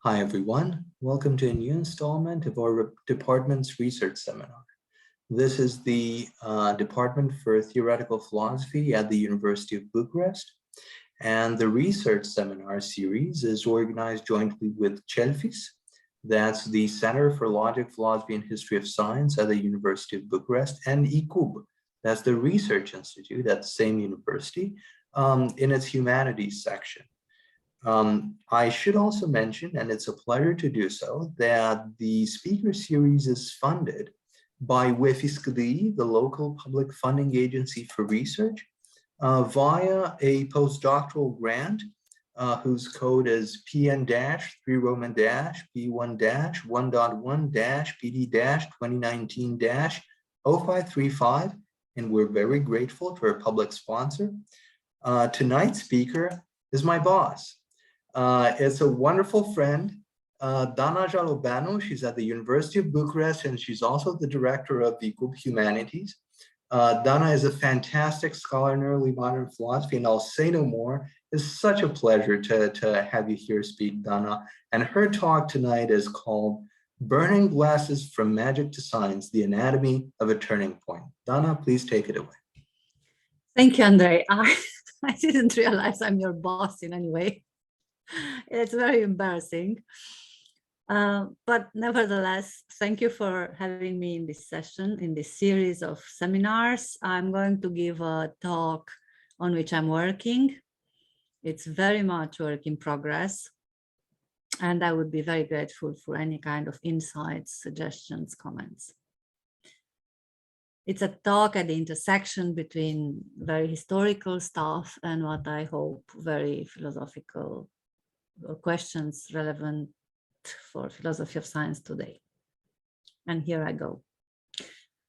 Hi, everyone. Welcome to a new installment of our department's research seminar. This is the Department for Theoretical Philosophy at the University of Bucharest. And the research seminar series is organized jointly with CELFIS. That's the Center for Logic, Philosophy, and History of Science at the University of Bucharest, and ICUB. That's the Research Institute at the same university in its humanities section. I should also mention, and it's a pleasure to do so, that the speaker series is funded by WFISCD, the local public funding agency for research, via a postdoctoral grant whose code is PN-3-1-B1-1-PD-2019-0535, and we're very grateful to our public sponsor. Tonight's speaker is my boss. It's a wonderful friend, Dana Jalobeanu. She's at the University of Bucharest, and she's also the director of the Group Humanities. Dana is a fantastic scholar in early modern philosophy, and I'll say no more. It's such a pleasure to have you here speak, Dana. And her talk tonight is called Burningglasses from Magic to Science, the Anatomy of a Turning Point. Dana, please take it away. Thank you, Andre. I didn't realize I'm your boss in any way. It's very embarrassing. But nevertheless, thank you for having me in this session, in this series of seminars. I'm going to give a talk on which I'm working. It's very much work in progress. And I would be very grateful for any kind of insights, suggestions, comments. It's a talk at the intersection between very historical stuff and what I hope very philosophical questions relevant for philosophy of science today. And here I go.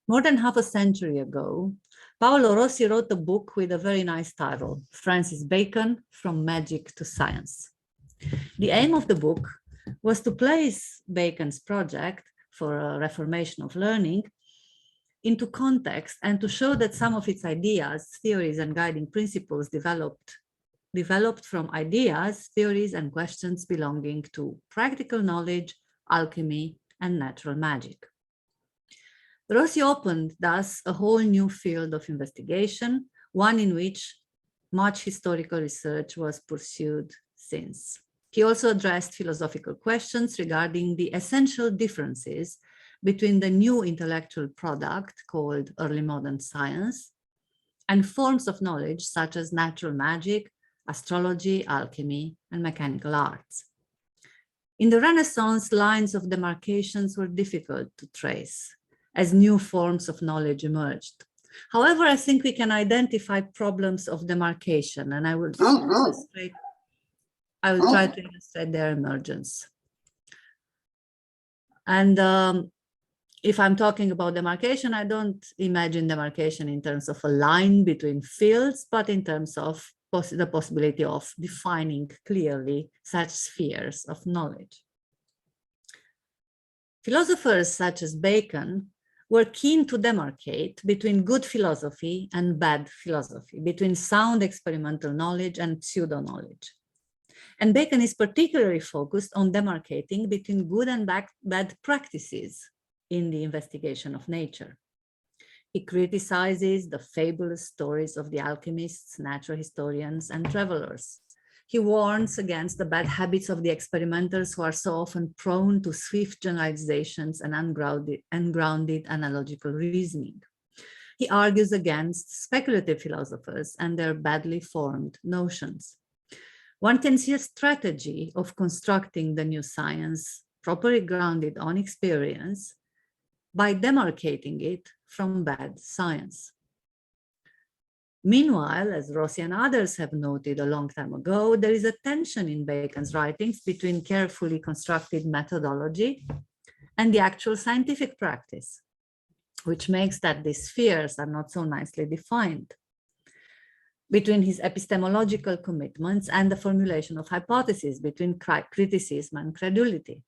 More than half a century ago, Paolo Rossi wrote a book with a very nice title, Francis Bacon, From Magic to Science. The aim of the book was to place Bacon's project for a reformation of learning into context and to show that some of its ideas, theories, and guiding principles developed from ideas, theories, and questions belonging to practical knowledge, alchemy, and natural magic. Rossi opened thus a whole new field of investigation, one in which much historical research was pursued since. He also addressed philosophical questions regarding the essential differences between the new intellectual product called early modern science and forms of knowledge such as natural magic, astrology, alchemy, and mechanical arts. In the Renaissance, lines of demarcations were difficult to trace as new forms of knowledge emerged. However, I think we can identify problems of demarcation, and I will try to illustrate their emergence. And if I'm talking about demarcation, I don't imagine demarcation in terms of a line between fields, but in terms of the possibility of defining clearly such spheres of knowledge. Philosophers such as Bacon were keen to demarcate between good philosophy and bad philosophy, between sound experimental knowledge and pseudo-knowledge. And Bacon is particularly focused on demarcating between good and bad practices in the investigation of nature. He criticizes the fabulous stories of the alchemists, natural historians, and travelers. He warns against the bad habits of the experimenters who are so often prone to swift generalizations and ungrounded analogical reasoning. He argues against speculative philosophers and their badly formed notions. One can see a strategy of constructing the new science properly grounded on experience by demarcating it from bad science. Meanwhile, as Rossi and others have noted a long time ago, there is a tension in Bacon's writings between carefully constructed methodology and the actual scientific practice, which makes that these spheres are not so nicely defined, between his epistemological commitments and the formulation of hypotheses, between criticism and credulity.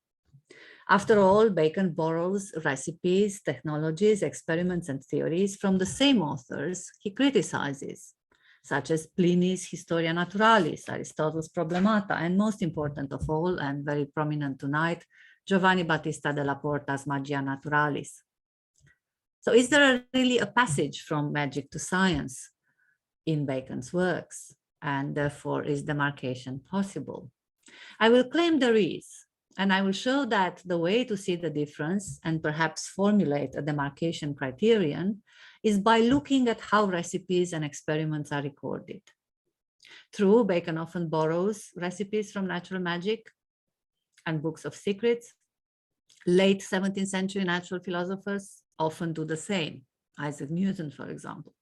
After all, Bacon borrows recipes, technologies, experiments, and theories from the same authors he criticizes. such as Pliny's Historia Naturalis, Aristotle's Problemata, and most important of all, and very prominent tonight, Giovanni Battista della Porta's Magia Naturalis. So is there really a passage from magic to science in Bacon's works? And therefore, is demarcation possible? I will claim there is, and I will show that the way to see the difference and perhaps formulate a demarcation criterion is by looking at how recipes and experiments are recorded. True, Bacon often borrows recipes from natural magic and books of secrets. Late 17th century natural philosophers often do the same, Isaac Newton, for example.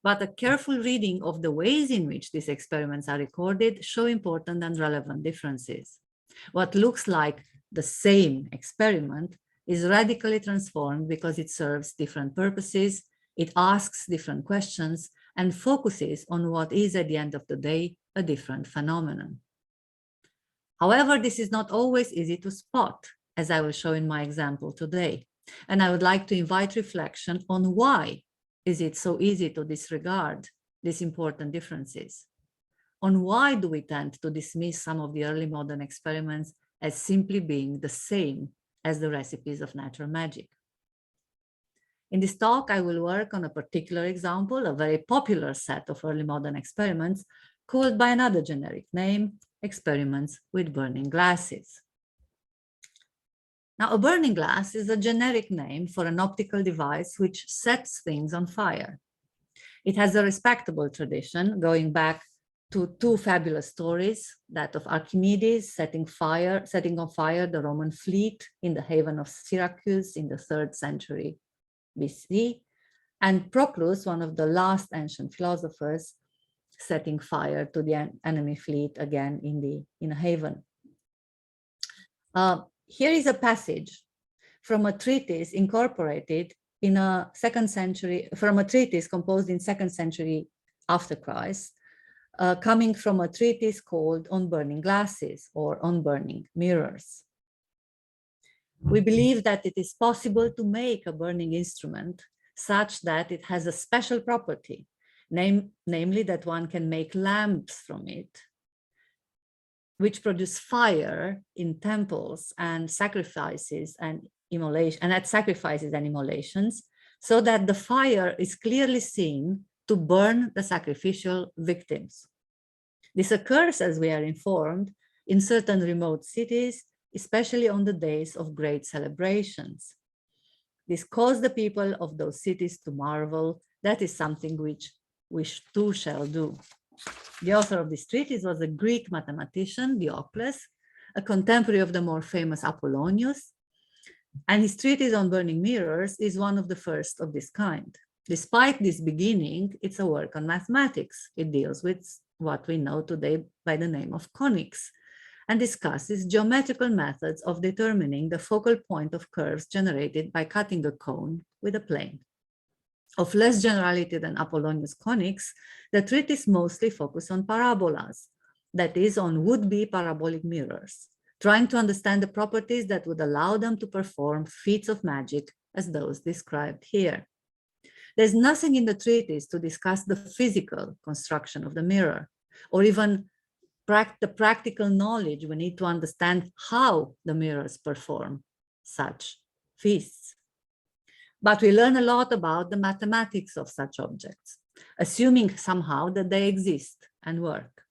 But a careful reading of the ways in which these experiments are recorded show important and relevant differences. What looks like the same experiment is radically transformed because it serves different purposes, it asks different questions, and focuses on what is, at the end of the day, a different phenomenon. However, this is not always easy to spot, as I will show in my example today. And I would like to invite reflection on why is it so easy to disregard these important differences? On why do we tend to dismiss some of the early modern experiments as simply being the same as the recipes of natural magic? In this talk, I will work on a particular example, a very popular set of early modern experiments called by another generic name, experiments with burning glasses. Now, a burning glass is a generic name for an optical device which sets things on fire. It has a respectable tradition going back to two fabulous stories, that of Archimedes setting on fire the Roman fleet in the haven of Syracuse in the 3rd century BC, and Proclus, one of the last ancient philosophers, setting fire to the enemy fleet again in a haven. Here is a passage from a treatise incorporated in a 2nd century, from a treatise composed in 2nd century after Christ, coming from a treatise called On Burning Glasses or On Burning Mirrors. We believe that it is possible to make a burning instrument such that it has a special property, namely that one can make lamps from it, which produce fire in temples and sacrifices and immolation, and at sacrifices and immolations, so that the fire is clearly seen to burn the sacrificial victims. This occurs, as we are informed, in certain remote cities, especially on the days of great celebrations. This caused the people of those cities to marvel. That is something which we too shall do. The author of this treatise was a Greek mathematician, Oculus, a contemporary of the more famous Apollonius, and his treatise on burning mirrors is one of the first of this kind. Despite this beginning, it's a work on mathematics. It deals with what we know today by the name of conics and discusses geometrical methods of determining the focal point of curves generated by cutting a cone with a plane. Of less generality than Apollonius' conics, the treatise mostly focused on parabolas, that is, on would-be parabolic mirrors, trying to understand the properties that would allow them to perform feats of magic as those described here. There's nothing in the treatise to discuss the physical construction of the mirror, or even the practical knowledge we need to understand how the mirrors perform such feats. But we learn a lot about the mathematics of such objects, assuming somehow that they exist and work.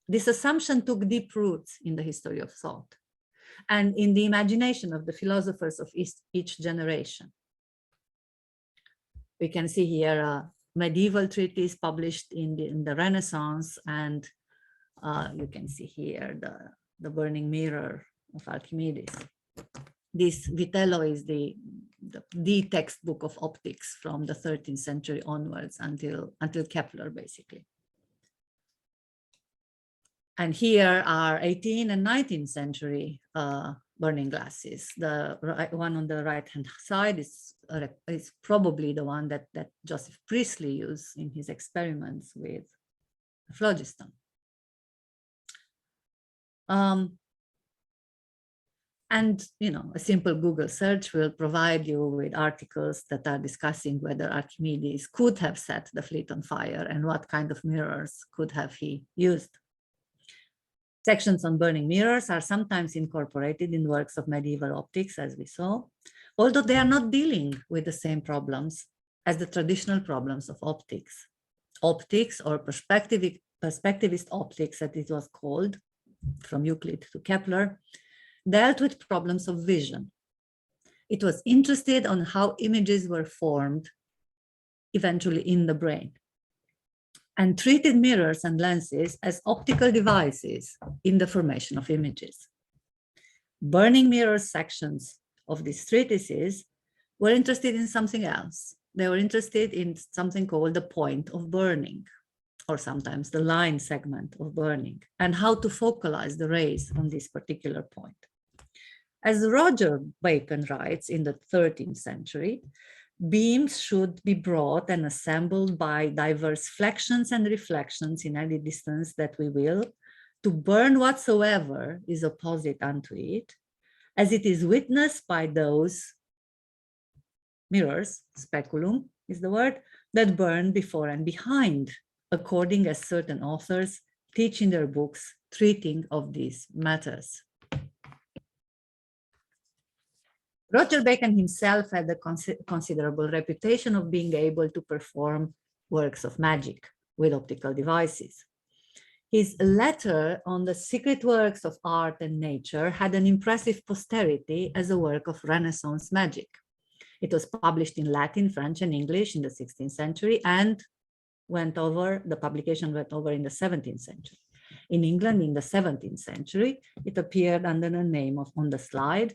This assumption took deep roots in the history of thought and in the imagination of the philosophers of each generation. We can see here a medieval treatise published in the Renaissance, and you can see here the burning mirror of Archimedes. This Vitello is the textbook of optics from the 13th century onwards until Kepler, basically. And here are 18th and 19th century burning glasses. The one on the right-hand side is probably the one that Joseph Priestley used in his experiments with phlogiston. And, you know, a simple Google search will provide you with articles that are discussing whether Archimedes could have set the fleet on fire and what kind of mirrors could have he used. Sections on burning mirrors are sometimes incorporated in works of medieval optics, as we saw, although they are not dealing with the same problems as the traditional problems of optics. Optics, or perspectivist optics, as it was called, from Euclid to Kepler, dealt with problems of vision. It was interested on how images were formed eventually in the brain, and treated mirrors and lenses as optical devices in the formation of images. Burning mirrors sections of these treatises were interested in something else. They were interested in something called the point of burning, or sometimes the line segment of burning, and how to focalize the rays on this particular point. As Roger Bacon writes in the 13th century, beams should be brought and assembled by diverse flexions and reflections in any distance that we will, to burn whatsoever is opposite unto it, as it is witnessed by those mirrors, speculum is the word, that burn before and behind, according as certain authors teach in their books treating of these matters. Roger Bacon himself had a considerable reputation of being able to perform works of magic with optical devices. His letter on the secret works of art and nature had an impressive posterity as a work of Renaissance magic. It was published in Latin, French, and English in the 16th century, and the publication went over in the 17th century. In England, in the 17th century, it appeared under the name of, on the slide,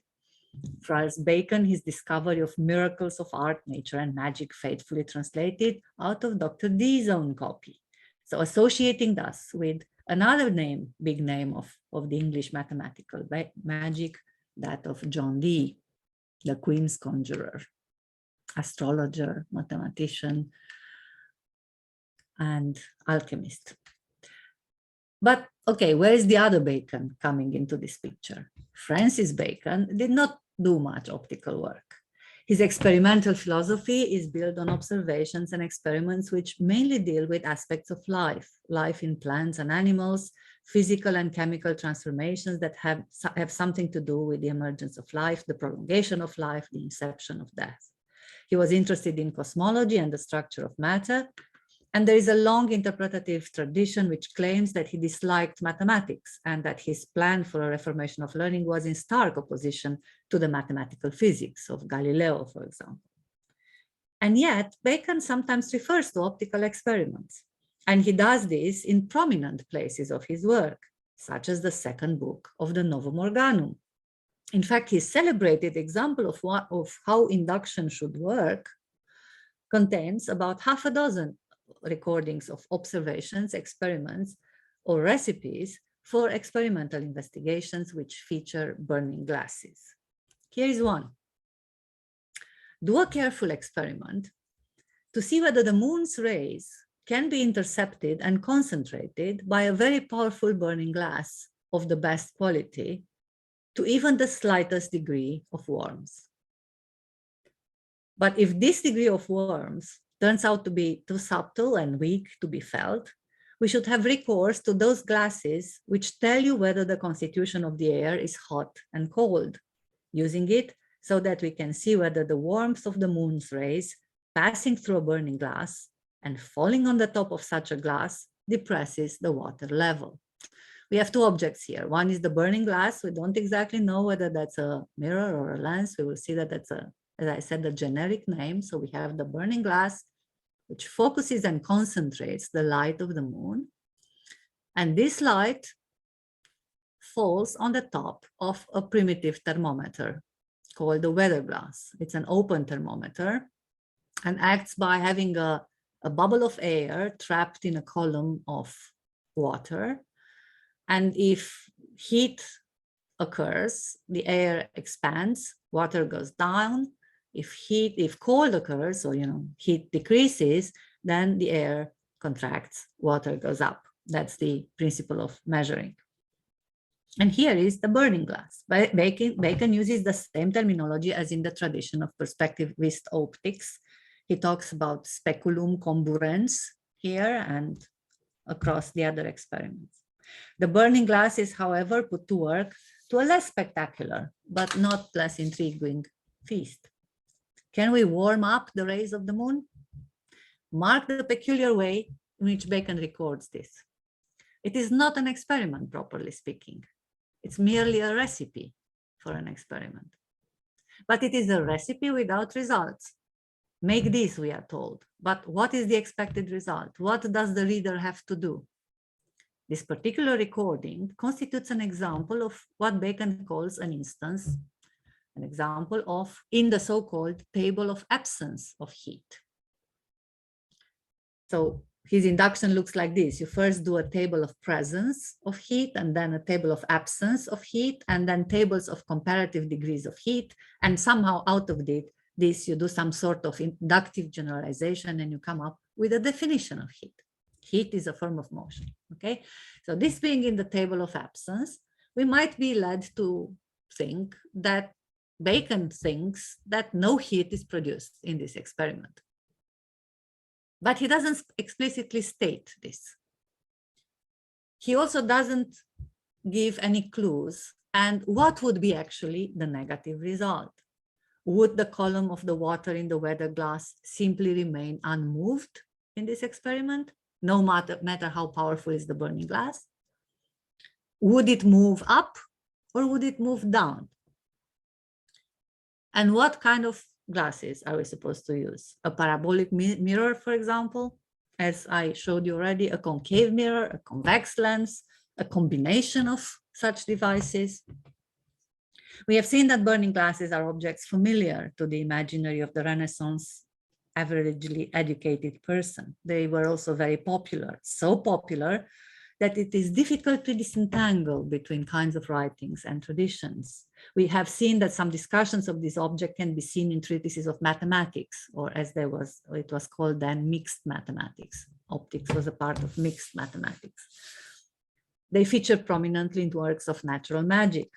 Friars Bacon, his discovery of miracles of art, nature, and magic, faithfully translated out of Dr. Dee's own copy. So associating thus with another name, big name of the English mathematical magic, that of John Dee, the Queen's conjurer, astrologer, mathematician, and alchemist. But okay, where is the other Bacon coming into this picture? Francis Bacon did not do much optical work. His experimental philosophy is built on observations and experiments which mainly deal with aspects of life in plants and animals, physical and chemical transformations that have something to do with the emergence of life, the prolongation of life, the inception of death. He was interested in cosmology and the structure of matter, and there is a long interpretative tradition which claims that he disliked mathematics and that his plan for a reformation of learning was in stark opposition to the mathematical physics of Galileo, for example. And yet, Bacon sometimes refers to optical experiments, and he does this in prominent places of his work, such as the second book of the Novum Organum. In fact, his celebrated example of how induction should work contains about half a dozen recordings of observations, experiments, or recipes for experimental investigations which feature burning glasses. Here is one. Do a careful experiment to see whether the moon's rays can be intercepted and concentrated by a very powerful burning glass of the best quality to even the slightest degree of warmth. But if this degree of warmth turns out to be too subtle and weak to be felt, we should have recourse to those glasses which tell you whether the constitution of the air is hot and cold, using it so that we can see whether the warmth of the moon's rays passing through a burning glass and falling on the top of such a glass depresses the water level. We have two objects here. One is the burning glass. We don't exactly know whether that's a mirror or a lens. We will see that that's as I said, the generic name. So we have the burning glass, which focuses and concentrates the light of the moon. And this light falls on the top of a primitive thermometer called the weather glass. It's an open thermometer and acts by having a bubble of air trapped in a column of water. And if heat occurs, the air expands, water goes down. If cold occurs, or heat decreases, then the air contracts, water goes up. That's the principle of measuring. And here is the burning glass. Bacon uses the same terminology as in the tradition of perspectivist optics. He talks about speculum comburens here and across the other experiments. The burning glass is, however, put to work to a less spectacular, but not less intriguing feast. Can we warm up the rays of the moon? Mark the peculiar way in which Bacon records this. It is not an experiment, properly speaking. It's merely a recipe for an experiment. But it is a recipe without results. Make this, we are told. But what is the expected result? What does the reader have to do? This particular recording constitutes an example of what Bacon calls an instance, an example of in the so-called table of absence of heat. So his induction looks like this. You first do a table of presence of heat, and then a table of absence of heat, and then tables of comparative degrees of heat. And somehow out of this, you do some sort of inductive generalization, and you come up with a definition of heat. Heat is a form of motion, okay? So this being in the table of absence, we might be led to think that Bacon thinks that no heat is produced in this experiment. But he doesn't explicitly state this. He also doesn't give any clues. And what would be actually the negative result? Would the column of the water in the weather glass simply remain unmoved in this experiment, no matter how powerful is the burning glass? Would it move up or would it move down? And what kind of glasses are we supposed to use? A parabolic mirror, for example, as I showed you already, a concave mirror, a convex lens, a combination of such devices. We have seen that burning glasses are objects familiar to the imaginary of the Renaissance averagely educated person. They were also very popular, so popular that it is difficult to disentangle between kinds of writings and traditions. We have seen that some discussions of this object can be seen in treatises of mathematics, or as it was called then, mixed mathematics. Optics was a part of mixed mathematics. They feature prominently in works of natural magic,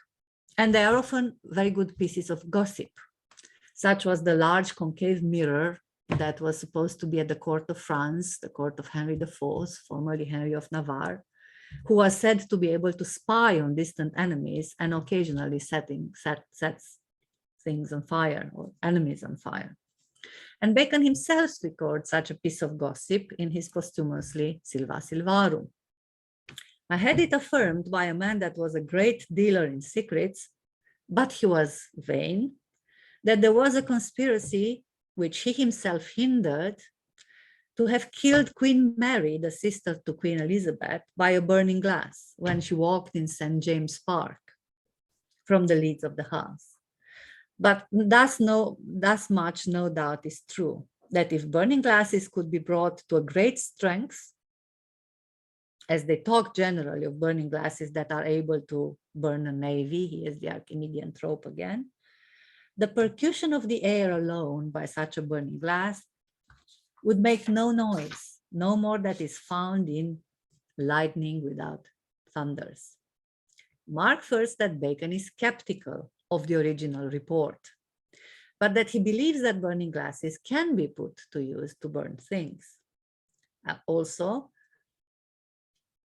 and they are often very good pieces of gossip. Such was the large concave mirror that was supposed to be at the court of France, the court of Henry IV, formerly Henry of Navarre, who was said to be able to spy on distant enemies and occasionally sets things on fire or enemies on fire. And Bacon himself records such a piece of gossip in his posthumously Silva Silvarum. I had it affirmed by a man that was a great dealer in secrets, but he was vain, that there was a conspiracy which he himself hindered to have killed Queen Mary, the sister to Queen Elizabeth, by a burning glass when she walked in St. James Park from the leads of the house. But thus much no doubt is true, that if burning glasses could be brought to a great strength, as they talk generally of burning glasses that are able to burn a navy, here's the Archimedean trope again, the percussion of the air alone by such a burning glass would make no noise, no more that is found in lightning without thunders. Mark first that Bacon is skeptical of the original report, but that he believes that burning glasses can be put to use to burn things. Also,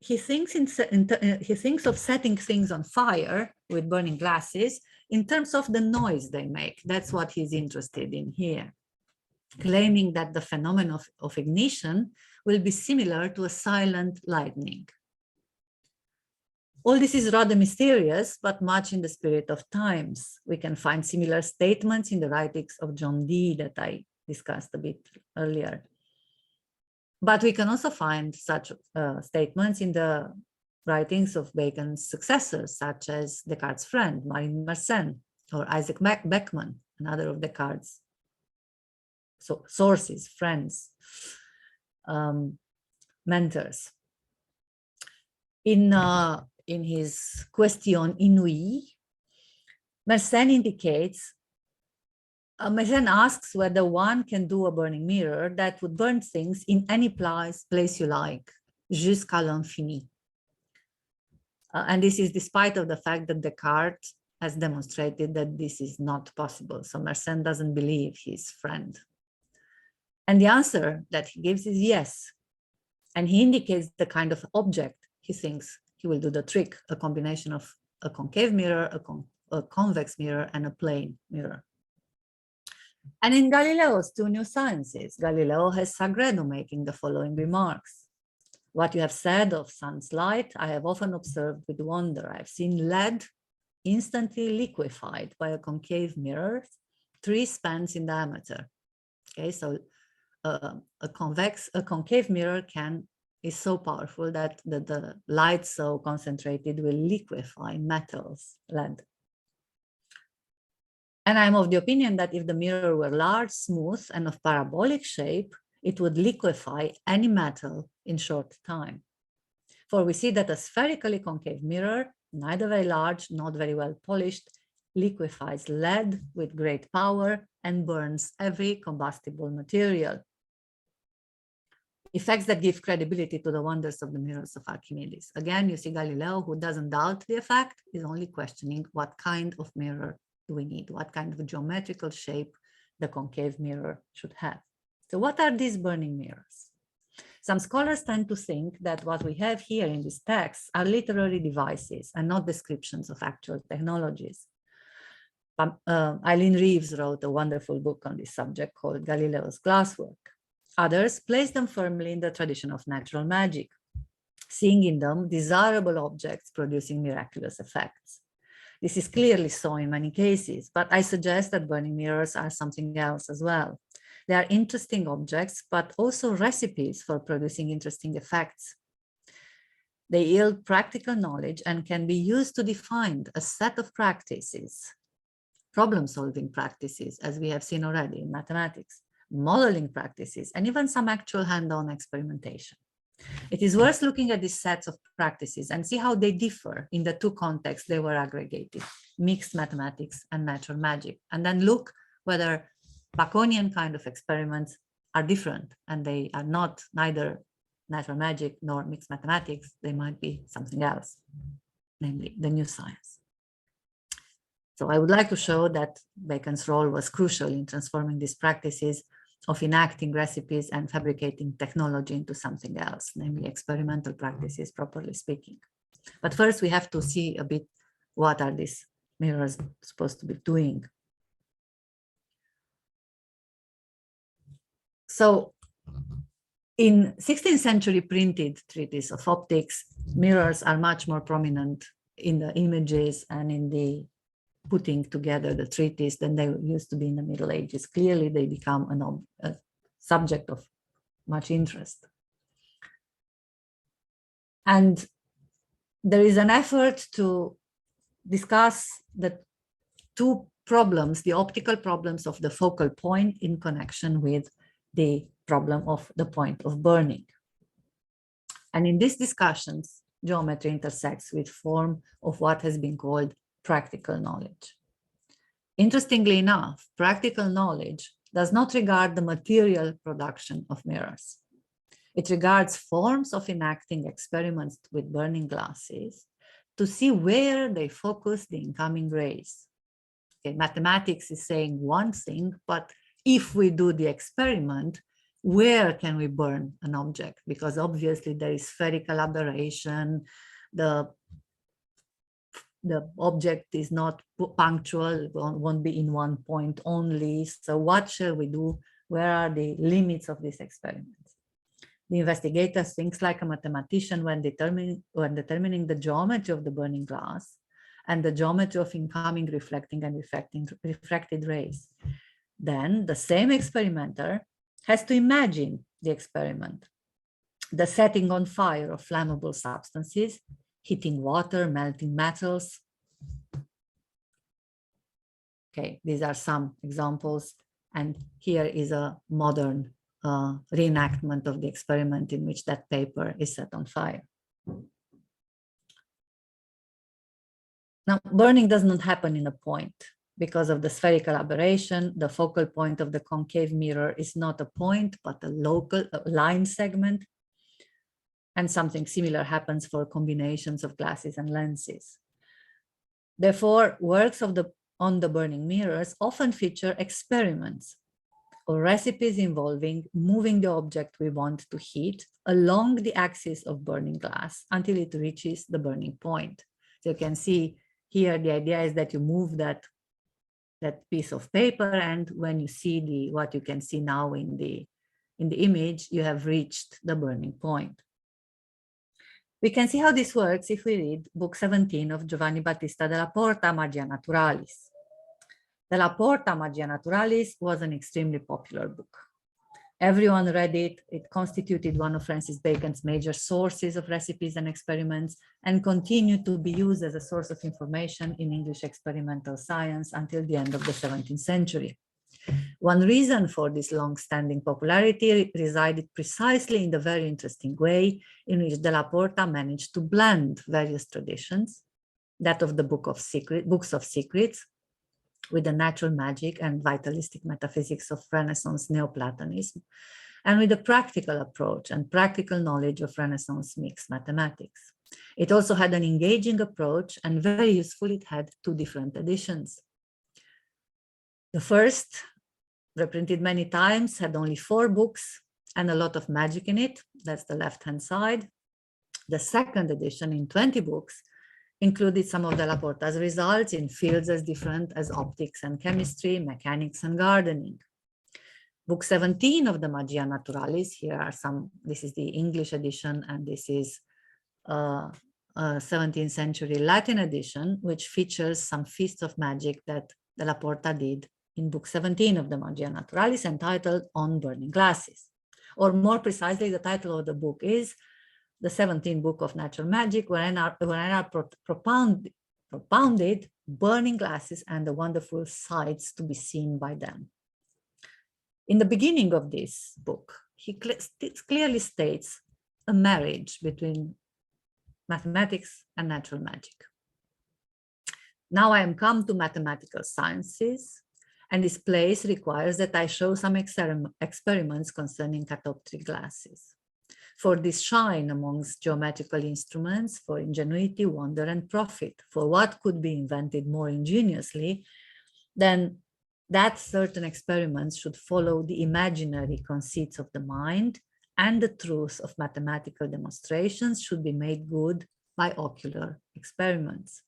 he thinks of setting things on fire with burning glasses in terms of the noise they make. That's what he's interested in here, claiming that the phenomenon of ignition will be similar to a silent lightning. All this is rather mysterious, but much in the spirit of times. We can find similar statements in the writings of John Dee that I discussed a bit earlier. But we can also find such statements in the writings of Bacon's successors, such as Descartes' friend, Marin Mersenne, or Isaac Beckman, another of Descartes' sources, friends, mentors. In his Question Inouïe, Mersenne asks whether one can do a burning mirror that would burn things in any place you like, jusqu'à l'infini. And this is despite of the fact that Descartes has demonstrated that this is not possible. So Mersenne doesn't believe his friend. And the answer that he gives is yes. And he indicates the kind of object he thinks he will do the trick, a combination of a concave mirror, a convex mirror, and a plane mirror. And in Galileo's two new sciences, Galileo has Sagredo making the following remarks. What you have said of sun's light, I have often observed with wonder. I've seen lead instantly liquefied by a concave mirror, 3 spans in diameter. Okay, so a concave mirror is so powerful that the light so concentrated will liquefy metals, lead. And I'm of the opinion that if the mirror were large, smooth, and of parabolic shape, it would liquefy any metal in short time. For we see that a spherically concave mirror, neither very large, not very well polished, liquefies lead with great power and burns every combustible material. Effects that give credibility to the wonders of the mirrors of Archimedes. Again, you see Galileo, who doesn't doubt the effect, is only questioning what kind of mirror do we need, what kind of geometrical shape the concave mirror should have. So what are these burning mirrors? Some scholars tend to think that what we have here in this text are literary devices and not descriptions of actual technologies. Eileen Reeves wrote a wonderful book on this subject called Galileo's Glasswork. Others place them firmly in the tradition of natural magic, seeing in them desirable objects producing miraculous effects. This is clearly so in many cases, but I suggest that burning mirrors are something else as well. They are interesting objects, but also recipes for producing interesting effects. They yield practical knowledge and can be used to define a set of practices, problem-solving practices, as we have seen already in mathematics, modeling practices, and even some actual hand-on experimentation. It is worth looking at these sets of practices and see how they differ in the two contexts they were aggregated, mixed mathematics and natural magic, and then look whether Baconian kind of experiments are different and they are not neither natural magic nor mixed mathematics. They might be something else, namely the new science. So I would like to show that Bacon's role was crucial in transforming these practices of enacting recipes and fabricating technology into something else, namely experimental practices, properly speaking. But first we have to see a bit what are these mirrors supposed to be doing. So in 16th century printed treatise of optics, mirrors are much more prominent in the images and in the putting together the treatise than they used to be in the Middle Ages. Clearly, they become a subject of much interest. And there is an effort to discuss the two problems, the optical problems of the focal point in connection with the problem of the point of burning. And in these discussions, geometry intersects with form of what has been called practical knowledge. Interestingly enough, practical knowledge does not regard the material production of mirrors. It regards forms of enacting experiments with burning glasses to see where they focus the incoming rays. Okay, mathematics is saying one thing, but if we do the experiment, where can we burn an object? Because obviously there is spherical aberration, the object is not punctual, it won't be in one point only. So what shall we do? Where are the limits of this experiment? The investigator thinks like a mathematician when determining the geometry of the burning glass and the geometry of incoming reflecting and refracted rays. Then the same experimenter has to imagine the experiment, the setting on fire of flammable substances, heating water, melting metals. Okay, these are some examples. And here is a modern reenactment of the experiment in which that paper is set on fire. Now, burning does not happen in a point. Because of the spherical aberration, the focal point of the concave mirror is not a point, but a local line segment. And something similar happens for combinations of glasses and lenses. Therefore, works on the burning mirrors often feature experiments or recipes involving moving the object we want to heat along the axis of burning glass until it reaches the burning point. So you can see here, the idea is that you move that piece of paper, and when you see what you can see now in the image, you have reached the burning point. We can see how this works if we read book 17 of Giovanni Battista della Porta, Magia Naturalis. Della Porta, Magia Naturalis was an extremely popular book. Everyone read it. It constituted one of Francis Bacon's major sources of recipes and experiments, and continued to be used as a source of information in English experimental science until the end of the 17th century. One reason for this long-standing popularity resided precisely in the very interesting way in which Della Porta managed to blend various traditions, that of the books of secrets, with the natural magic and vitalistic metaphysics of Renaissance Neoplatonism, and with the practical approach and practical knowledge of Renaissance mixed mathematics. It also had an engaging approach, and very useful, it had two different editions. The first, reprinted many times, had only 4 books and a lot of magic in it. That's the left-hand side. The second edition, in 20 books, included some of Della Porta's results in fields as different as optics and chemistry, mechanics and gardening. Book 17 of the Magia Naturalis, here are some, this is the English edition, and this is a 17th century Latin edition, which features some feats of magic that Della Porta did in book 17 of the Magia Naturalis, entitled On Burning Glasses. Or more precisely, the title of the book is the 17th book of natural magic, wherein are propounded burning glasses and the wonderful sights to be seen by them. In the beginning of this book, he clearly states a marriage between mathematics and natural magic. Now I am come to mathematical sciences, and this place requires that I show some experiments concerning catoptric glasses. For this shine amongst geometrical instruments, for ingenuity, wonder, and profit, for what could be invented more ingeniously than that certain experiments should follow the imaginary conceits of the mind, and the truth of mathematical demonstrations should be made good by ocular experiments.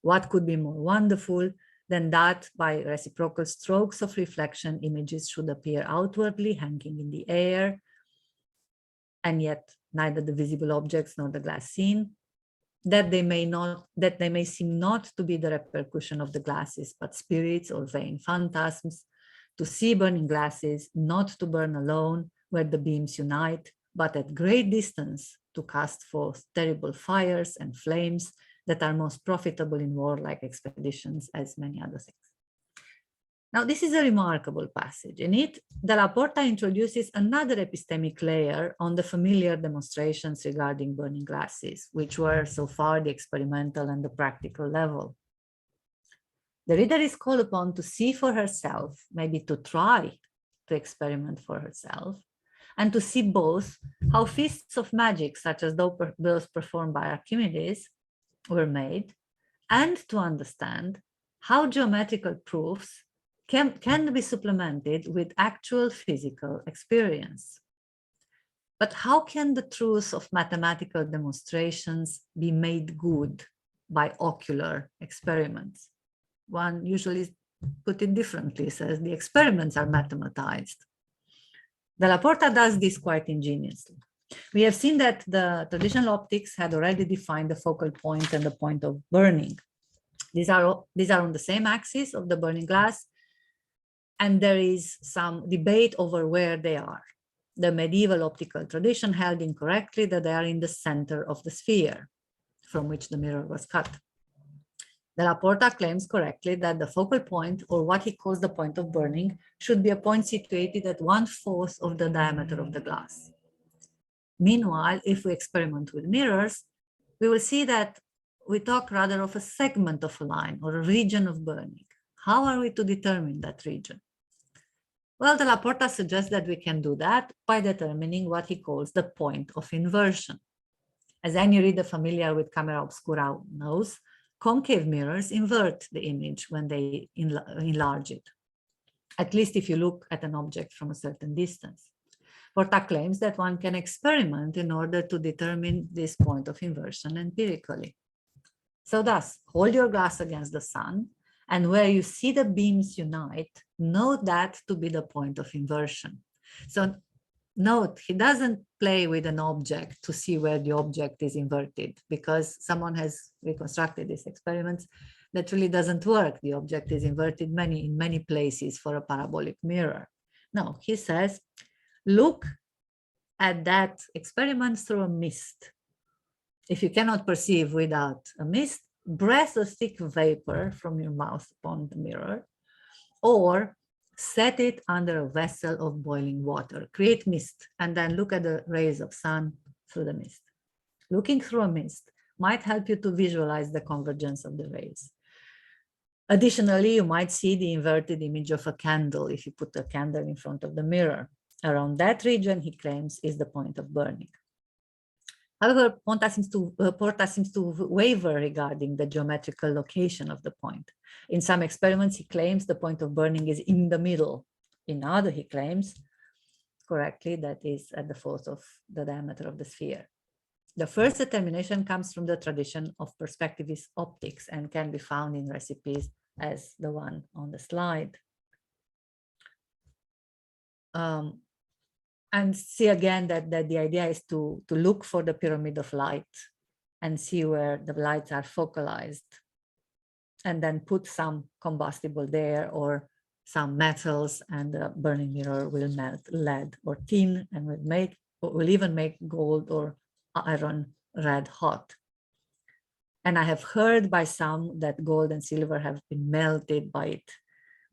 What could be more wonderful than that by reciprocal strokes of reflection, images should appear outwardly hanging in the air, and yet neither the visible objects nor the glass seen, that they may seem not to be the repercussion of the glasses, but spirits or vain phantasms, to see burning glasses, not to burn alone where the beams unite, but at great distance to cast forth terrible fires and flames that are most profitable in warlike expeditions, as many other things. Now, this is a remarkable passage. In it, Della Porta introduces another epistemic layer on the familiar demonstrations regarding burning glasses, which were so far the experimental and the practical level. The reader is called upon to see for herself, maybe to try to experiment for herself, and to see both how feats of magic, such as those performed by Archimedes, were made, and to understand how geometrical proofs can be supplemented with actual physical experience. But how can the truth of mathematical demonstrations be made good by ocular experiments? One usually put it differently, says the experiments are mathematized. Della Porta does this quite ingeniously. We have seen that the traditional optics had already defined the focal point and the point of burning. These are on the same axis of the burning glass, and there is some debate over where they are. The medieval optical tradition held incorrectly that they are in the center of the sphere from which the mirror was cut. Della Porta claims correctly that the focal point, or what he calls the point of burning, should be a point situated at 1/4 of the diameter of the glass. Meanwhile, if we experiment with mirrors, we will see that we talk rather of a segment of a line or a region of burning. How are we to determine that region? Well, Della Porta suggests that we can do that by determining what he calls the point of inversion. As any reader familiar with camera obscura knows, concave mirrors invert the image when they enlarge it, at least if you look at an object from a certain distance. Porta claims that one can experiment in order to determine this point of inversion empirically. So thus, hold your glass against the sun, and where you see the beams unite, note that to be the point of inversion. So note, he doesn't play with an object to see where the object is inverted, because someone has reconstructed these experiments that really doesn't work. The object is inverted in many places for a parabolic mirror. No, he says, look at that experiment through a mist. If you cannot perceive without a mist, breath a thick vapor from your mouth upon the mirror, or set it under a vessel of boiling water. Create mist, and then look at the rays of sun through the mist. Looking through a mist might help you to visualize the convergence of the rays. Additionally, you might see the inverted image of a candle if you put a candle in front of the mirror. Around that region, he claims, is the point of burning. However, Porta seems to waver regarding the geometrical location of the point. In some experiments, he claims the point of burning is in the middle. In other, he claims, correctly, that is at the fourth of the diameter of the sphere. The first determination comes from the tradition of perspectivist optics and can be found in recipes as the one on the slide. And see again that the idea is to look for the pyramid of light and see where the lights are focalized, and then put some combustible there or some metals, and the burning mirror will melt lead or tin and will even make gold or iron red hot. And I have heard by some that gold and silver have been melted by it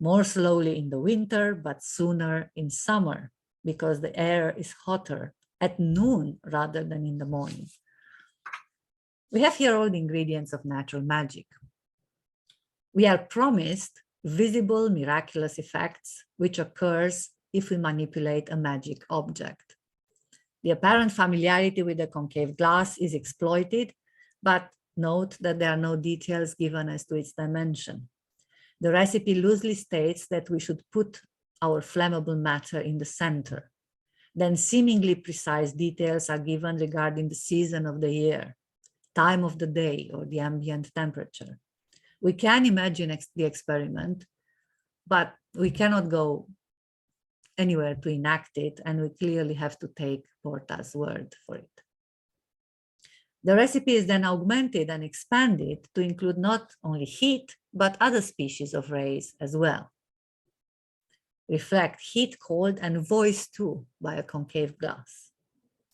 more slowly in the winter, but sooner in summer, because the air is hotter at noon rather than in the morning. We have here all the ingredients of natural magic. We are promised visible miraculous effects, which occurs if we manipulate a magic object. The apparent familiarity with the concave glass is exploited, but note that there are no details given as to its dimension. The recipe loosely states that we should put our flammable matter in the center. Then seemingly precise details are given regarding the season of the year, time of the day, or the ambient temperature. We can imagine the experiment, but we cannot go anywhere to enact it, and we clearly have to take Porta's word for it. The recipe is then augmented and expanded to include not only heat, but other species of rays as well. Reflect heat, cold, and voice too by a concave glass.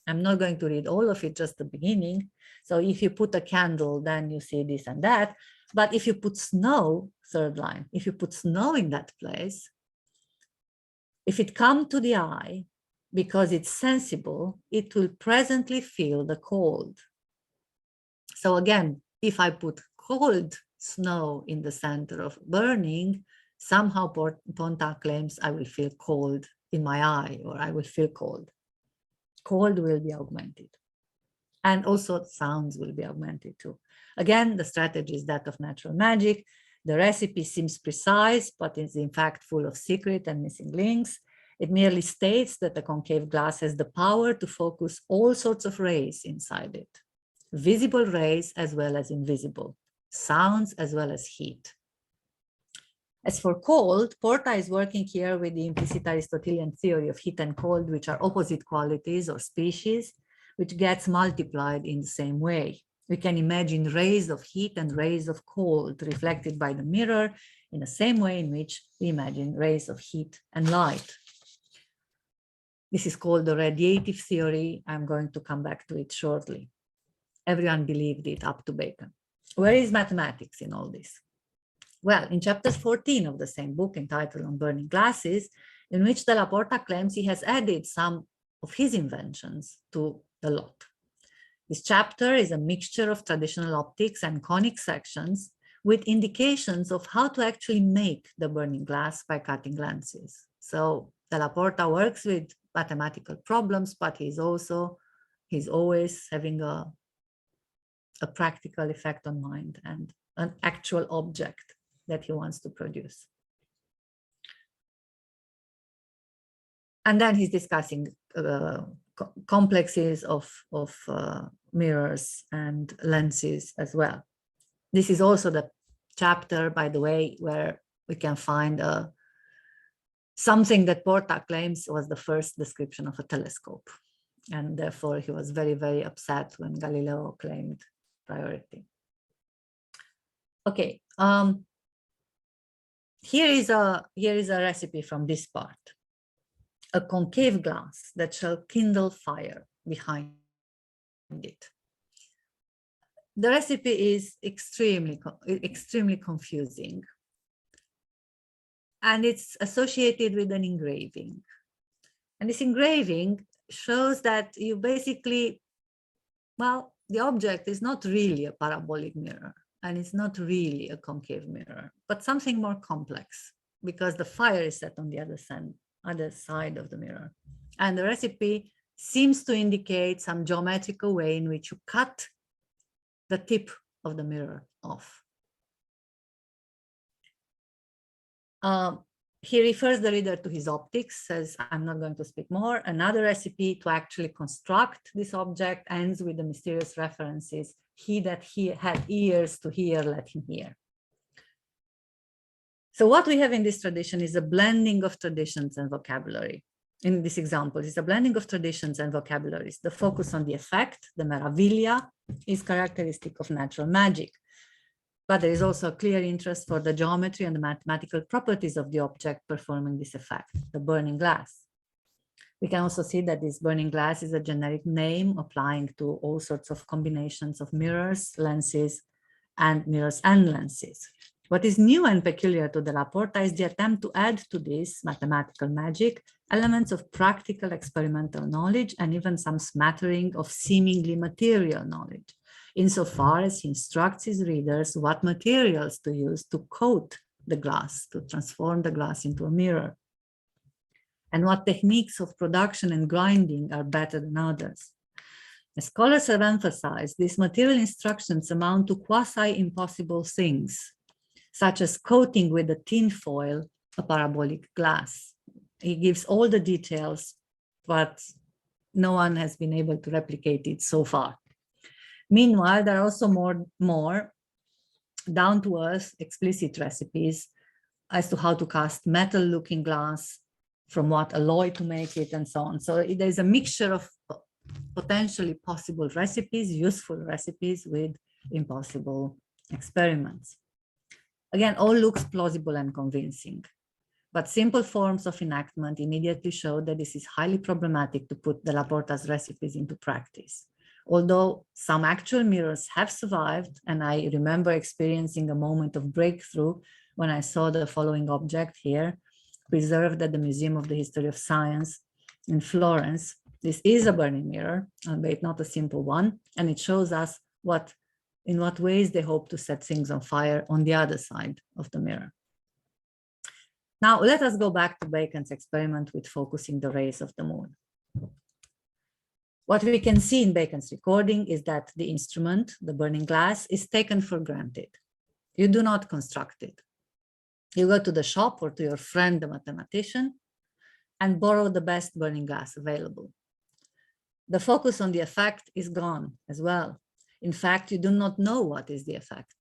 I'm not going to read all of it, just the beginning. So if you put a candle, then you see this and that. But if you put snow, third line, if you put snow in that place, if it comes to the eye, because it's sensible, it will presently feel the cold. So again, if I put cold snow in the center of burning, somehow Porta claims I will feel cold in my eye, or I will feel cold. Cold will be augmented. And also sounds will be augmented too. Again, the strategy is that of natural magic. The recipe seems precise, but is in fact full of secret and missing links. It merely states that the concave glass has the power to focus all sorts of rays inside it. Visible rays as well as invisible, sounds as well as heat. As for cold, Porta is working here with the implicit Aristotelian theory of heat and cold, which are opposite qualities or species, which gets multiplied in the same way. We can imagine rays of heat and rays of cold reflected by the mirror in the same way in which we imagine rays of heat and light. This is called the radiative theory. I'm going to come back to it shortly. Everyone believed it up to Bacon. Where is mathematics in all this? Well, in chapter 14 of the same book entitled On Burning Glasses, in which Della Porta claims he has added some of his inventions to the lot. This chapter is a mixture of traditional optics and conic sections with indications of how to actually make the burning glass by cutting lenses. So Della Porta works with mathematical problems, but he's always having a practical effect on mind and an actual object that he wants to produce. And then he's discussing complexes of mirrors and lenses as well. This is also the chapter, by the way, where we can find something that Porta claims was the first description of a telescope. And therefore, he was very, very upset when Galileo claimed priority. Okay, here is a recipe from this part. A concave glass that shall kindle fire behind it. The recipe is extremely confusing, and it's associated with an engraving. And this engraving shows that you basically, well, the object is not really a parabolic mirror, and it's not really a concave mirror, but something more complex, because the fire is set on the other side of the mirror. And the recipe seems to indicate some geometrical way in which you cut the tip of the mirror off. He refers the reader to his optics, says, I'm not going to speak more. Another recipe to actually construct this object ends with the mysterious references. He that had ears to hear, let him hear. So what we have in this tradition is a blending of traditions and vocabulary. In this example, it's a blending of traditions and vocabularies. The focus on the effect, the meraviglia, is characteristic of natural magic. But there is also a clear interest for the geometry and the mathematical properties of the object performing this effect, the burning glass. We can also see that this burning glass is a generic name applying to all sorts of combinations of mirrors, lenses, and mirrors and lenses. What is new and peculiar to Della Porta is the attempt to add to this mathematical magic elements of practical experimental knowledge and even some smattering of seemingly material knowledge, insofar as he instructs his readers what materials to use to coat the glass, to transform the glass into a mirror, and what techniques of production and grinding are better than others. As scholars have emphasized, these material instructions amount to quasi-impossible things, such as coating with a tin foil a parabolic glass. He gives all the details, but no one has been able to replicate it so far. Meanwhile, there are also more down-to-earth explicit recipes as to how to cast metal-looking glass, from what alloy to make it, and so on. So there's a mixture of potentially possible recipes, useful recipes, with impossible experiments. Again, all looks plausible and convincing, but simple forms of enactment immediately show that this is highly problematic to put Della Porta's recipes into practice. Although some actual mirrors have survived, and I remember experiencing a moment of breakthrough when I saw the following object here, preserved at the Museum of the History of Science in Florence. This is a burning mirror, albeit not a simple one, and it shows us in what ways they hope to set things on fire on the other side of the mirror. Now, let us go back to Bacon's experiment with focusing the rays of the moon. What we can see in Bacon's recording is that the instrument, the burning glass, is taken for granted. You do not construct it. You go to the shop or to your friend, the mathematician, and borrow the best burning glass available. The focus on the effect is gone as well. In fact, you do not know what is the effect.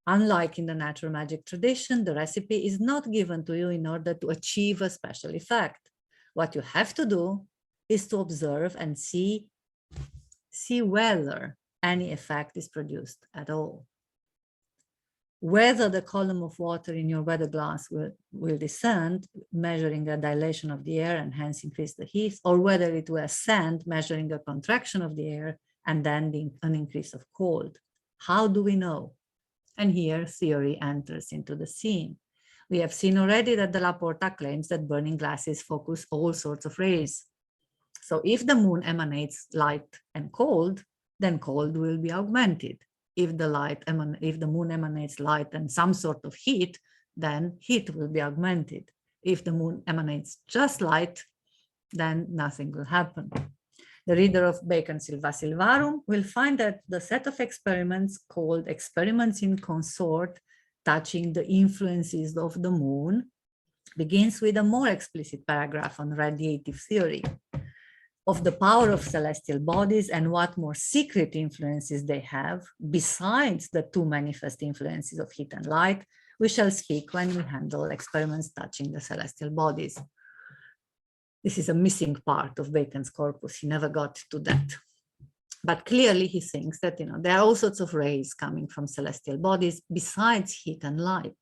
Unlike in the natural magic tradition, the recipe is not given to you in order to achieve a special effect. What you have to do is to observe and see whether any effect is produced at all. Whether the column of water in your weather glass will descend, measuring a dilation of the air and hence increase the heat, or whether it will ascend, measuring a contraction of the air and then an increase of cold. How do we know? And here theory enters into the scene. We have seen already that Della Porta claims that burning glasses focus all sorts of rays. So if the moon emanates light and cold, then cold will be augmented. If the moon emanates light and some sort of heat, then heat will be augmented. If the moon emanates just light, then nothing will happen. The reader of Bacon's Sylva Sylvarum will find that the set of experiments called Experiments in Consort touching the influences of the moon begins with a more explicit paragraph on radiative theory of the power of celestial bodies and what more secret influences they have besides the two manifest influences of heat and light. We shall speak when we handle experiments touching the celestial bodies. This is a missing part of Bacon's corpus. He never got to that. But clearly he thinks that there are all sorts of rays coming from celestial bodies besides heat and light.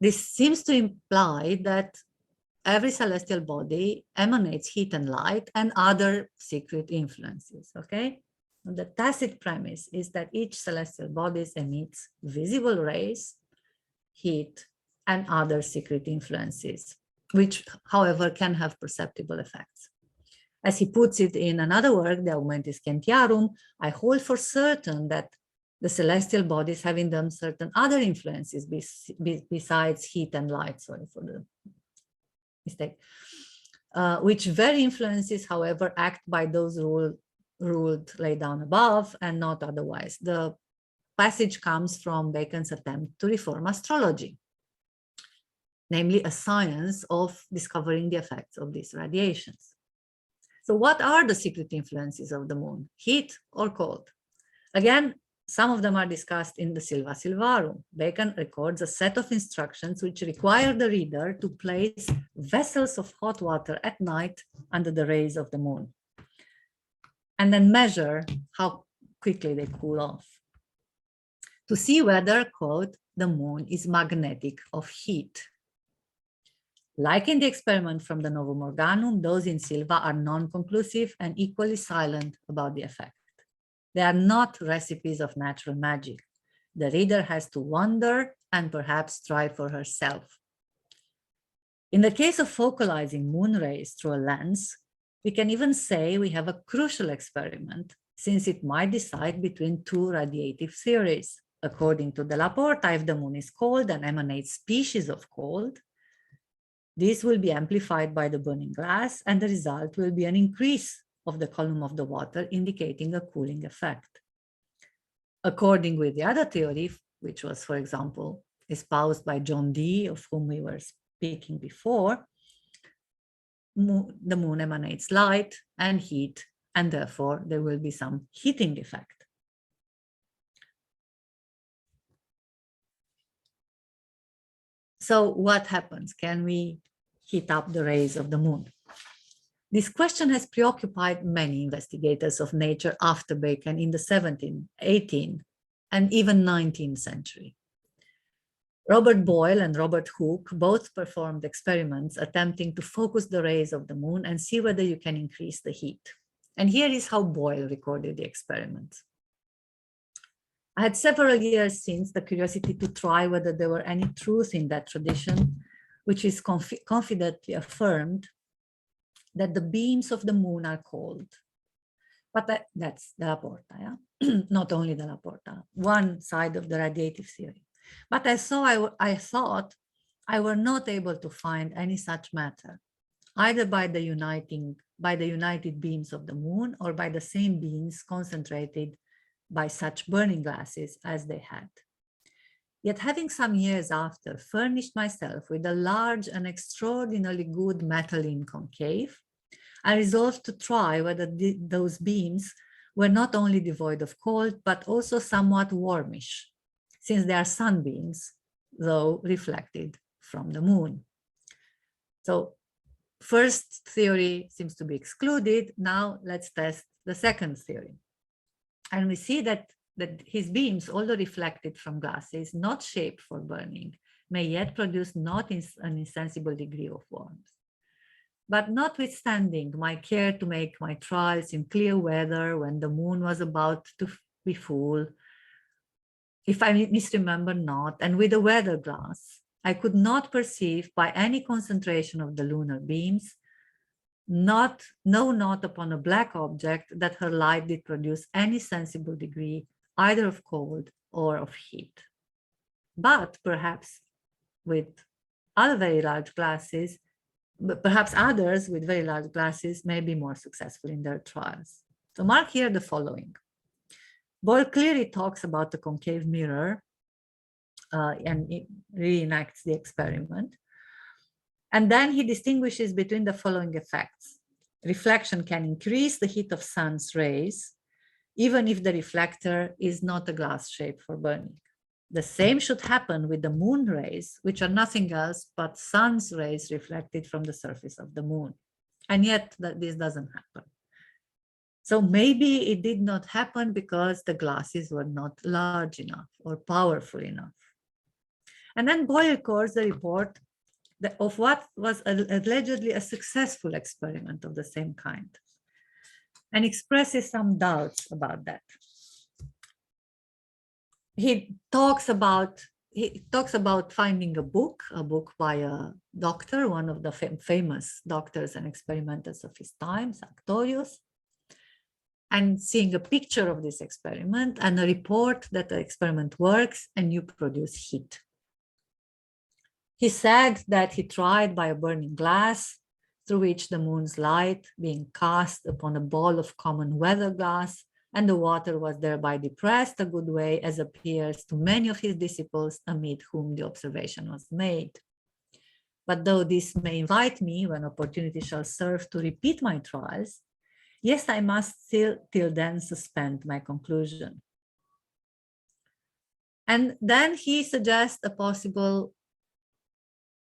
This seems to imply that every celestial body emanates heat and light and other secret influences, okay? And the tacit premise is that each celestial body emits visible rays, heat, and other secret influences, which, however, can have perceptible effects. As he puts it in another work, De Augmentis Scientiarum, I hold for certain that the celestial bodies have in them certain other influences besides heat and light, sorry for the mistake, which very influences, however, act by those ruled laid down above and not otherwise. The passage comes from Bacon's attempt to reform astrology, namely a science of discovering the effects of these radiations. So what are the secret influences of the moon, heat or cold? Again, some of them are discussed in the Sylva Sylvarum. Bacon records a set of instructions which require the reader to place vessels of hot water at night under the rays of the moon, and then measure how quickly they cool off, to see whether, quote, the moon is magnetic of heat. Like in the experiment from the Novum Organum, those in Sylva are non-conclusive and equally silent about the effect. They are not recipes of natural magic. The reader has to wonder and perhaps try for herself. In the case of focalizing moon rays through a lens, we can even say we have a crucial experiment, since it might decide between two radiative theories. According to Della Porta, if the moon is cold and emanates species of cold, this will be amplified by the burning glass, and the result will be an increase of the column of the water, indicating a cooling effect. According with the other theory, which was, for example, espoused by John Dee, of whom we were speaking before, the moon emanates light and heat, and therefore there will be some heating effect. So what happens? Can we heat up the rays of the moon? This question has preoccupied many investigators of nature after Bacon in the 17th, 18th, and even 19th century. Robert Boyle and Robert Hooke both performed experiments attempting to focus the rays of the moon and see whether you can increase the heat. And here is how Boyle recorded the experiments. I had several years since the curiosity to try whether there were any truth in that tradition, which is confidently affirmed that the beams of the moon are cold. But that's Della Porta, yeah? Not only Della Porta, one side of the radiative theory. But I thought I were not able to find any such matter, either by the united beams of the moon or by the same beams concentrated by such burning glasses as they had. Yet having some years after furnished myself with a large and extraordinarily good methylene concave, I resolved to try whether those beams were not only devoid of cold, but also somewhat warmish, since they are sunbeams, though reflected from the moon. So first theory seems to be excluded. Now let's test the second theory. And we see that his beams, although reflected from glasses, not shaped for burning, may yet produce not an insensible degree of warmth. But notwithstanding my care to make my trials in clear weather when the moon was about to be full, if I misremember not, and with a weather glass, I could not perceive by any concentration of the lunar beams, no, not upon a black object, that her light did produce any sensible degree either of cold or of heat. But perhaps with other very large glasses, but perhaps others with very large glasses may be more successful in their trials. So mark here the following. Boyle clearly talks about the concave mirror and it reenacts the experiment. And then he distinguishes between the following effects. Reflection can increase the heat of sun's rays, even if the reflector is not a glass shape for burning. The same should happen with the moon rays, which are nothing else but sun's rays reflected from the surface of the moon. And yet this doesn't happen. So maybe it did not happen because the glasses were not large enough or powerful enough. And then Boyle records the report of what was allegedly a successful experiment of the same kind and expresses some doubts about that. He talks about finding a book by a doctor, one of the famous doctors and experimenters of his time, Sartorius, and seeing a picture of this experiment and a report that the experiment works and you produce heat. He said that he tried by a burning glass through which the moon's light being cast upon a ball of common weather glass, and the water was thereby depressed a good way, as appears to many of his disciples amid whom the observation was made. But though this may invite me, when opportunity shall serve, to repeat my trials, yes, I must still till then suspend my conclusion. And then he suggests a possible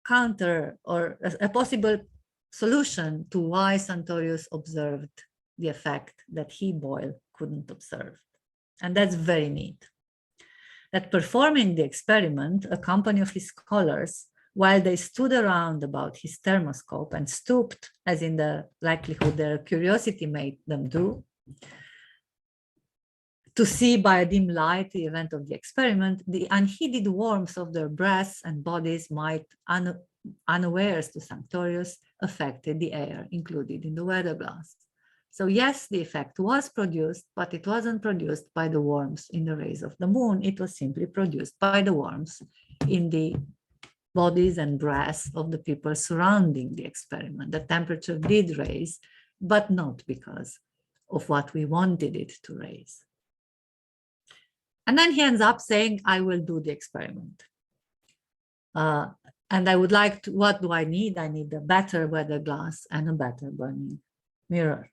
counter or a possible solution to why Sartorius observed the effect that he, Boyle, couldn't observe. And that's very neat. That performing the experiment, a company of his scholars, while they stood around about his thermoscope and stooped, as in the likelihood their curiosity made them do, to see by a dim light the event of the experiment, the unheeded warmth of their breaths and bodies might, unawares to Sartorius, affected the air included in the weather glass. So yes, the effect was produced, but it wasn't produced by the warmth in the rays of the moon. It was simply produced by the warmth in the bodies and breaths of the people surrounding the experiment. The temperature did raise, but not because of what we wanted it to raise. And then he ends up saying, I will do the experiment. And I would like to, what do I need? I need a better weather glass and a better burning mirror.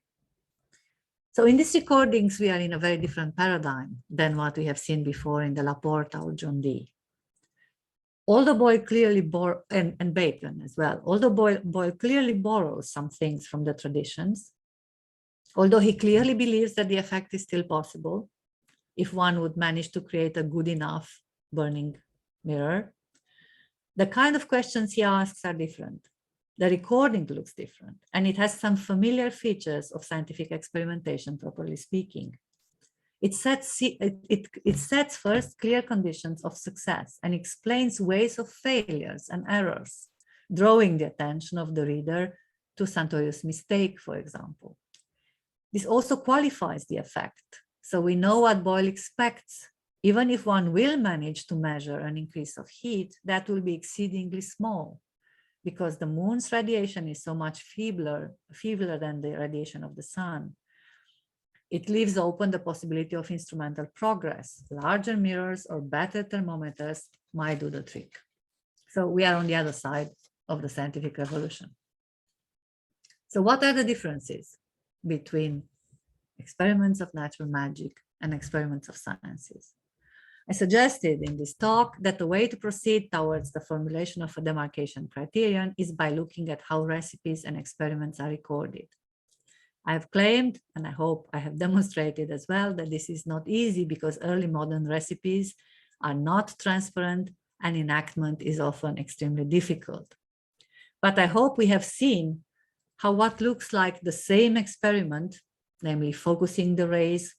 So in these recordings, we are in a very different paradigm than what we have seen before in the La Porta or John Dee. Although Boyle clearly and Bacon as well, although Boyle clearly borrows some things from the traditions, although he clearly believes that the effect is still possible if one would manage to create a good enough burning mirror, the kind of questions he asks are different. The recording looks different, and it has some familiar features of scientific experimentation, properly speaking. It sets first clear conditions of success and explains ways of failures and errors, drawing the attention of the reader to Sartorius' mistake, for example. This also qualifies the effect, so we know what Boyle expects. Even if one will manage to measure an increase of heat, that will be exceedingly small, because the moon's radiation is so much feebler than the radiation of the sun. It leaves open the possibility of instrumental progress. Larger mirrors or better thermometers might do the trick. So we are on the other side of the scientific revolution. So what are the differences between experiments of natural magic and experiments of sciences? I suggested in this talk that the way to proceed towards the formulation of a demarcation criterion is by looking at how recipes and experiments are recorded. I have claimed, and I hope I have demonstrated as well, that this is not easy because early modern recipes are not transparent and enactment is often extremely difficult. But I hope we have seen how what looks like the same experiment, namely focusing the rays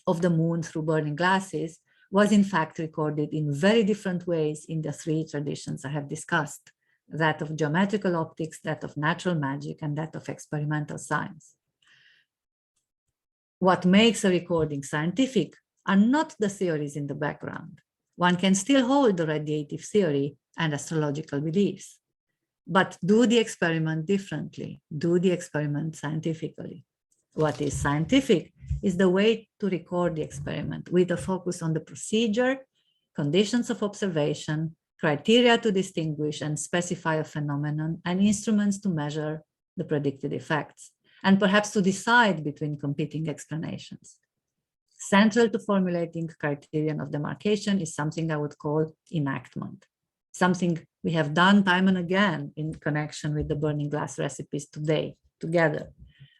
of the moon through burning glasses, was in fact recorded in very different ways in the three traditions I have discussed, that of geometrical optics, that of natural magic, and that of experimental science. What makes a recording scientific are not the theories in the background, One can still hold the radiative theory and astrological beliefs, but do the experiment differently, do the experiment scientifically. What is scientific is the way to record the experiment with a focus on the procedure, conditions of observation, criteria to distinguish and specify a phenomenon, and instruments to measure the predicted effects, and perhaps to decide between competing explanations. Central to formulating criterion of demarcation is something I would call enactment, something we have done time and again in connection with the burning glass recipes today, together.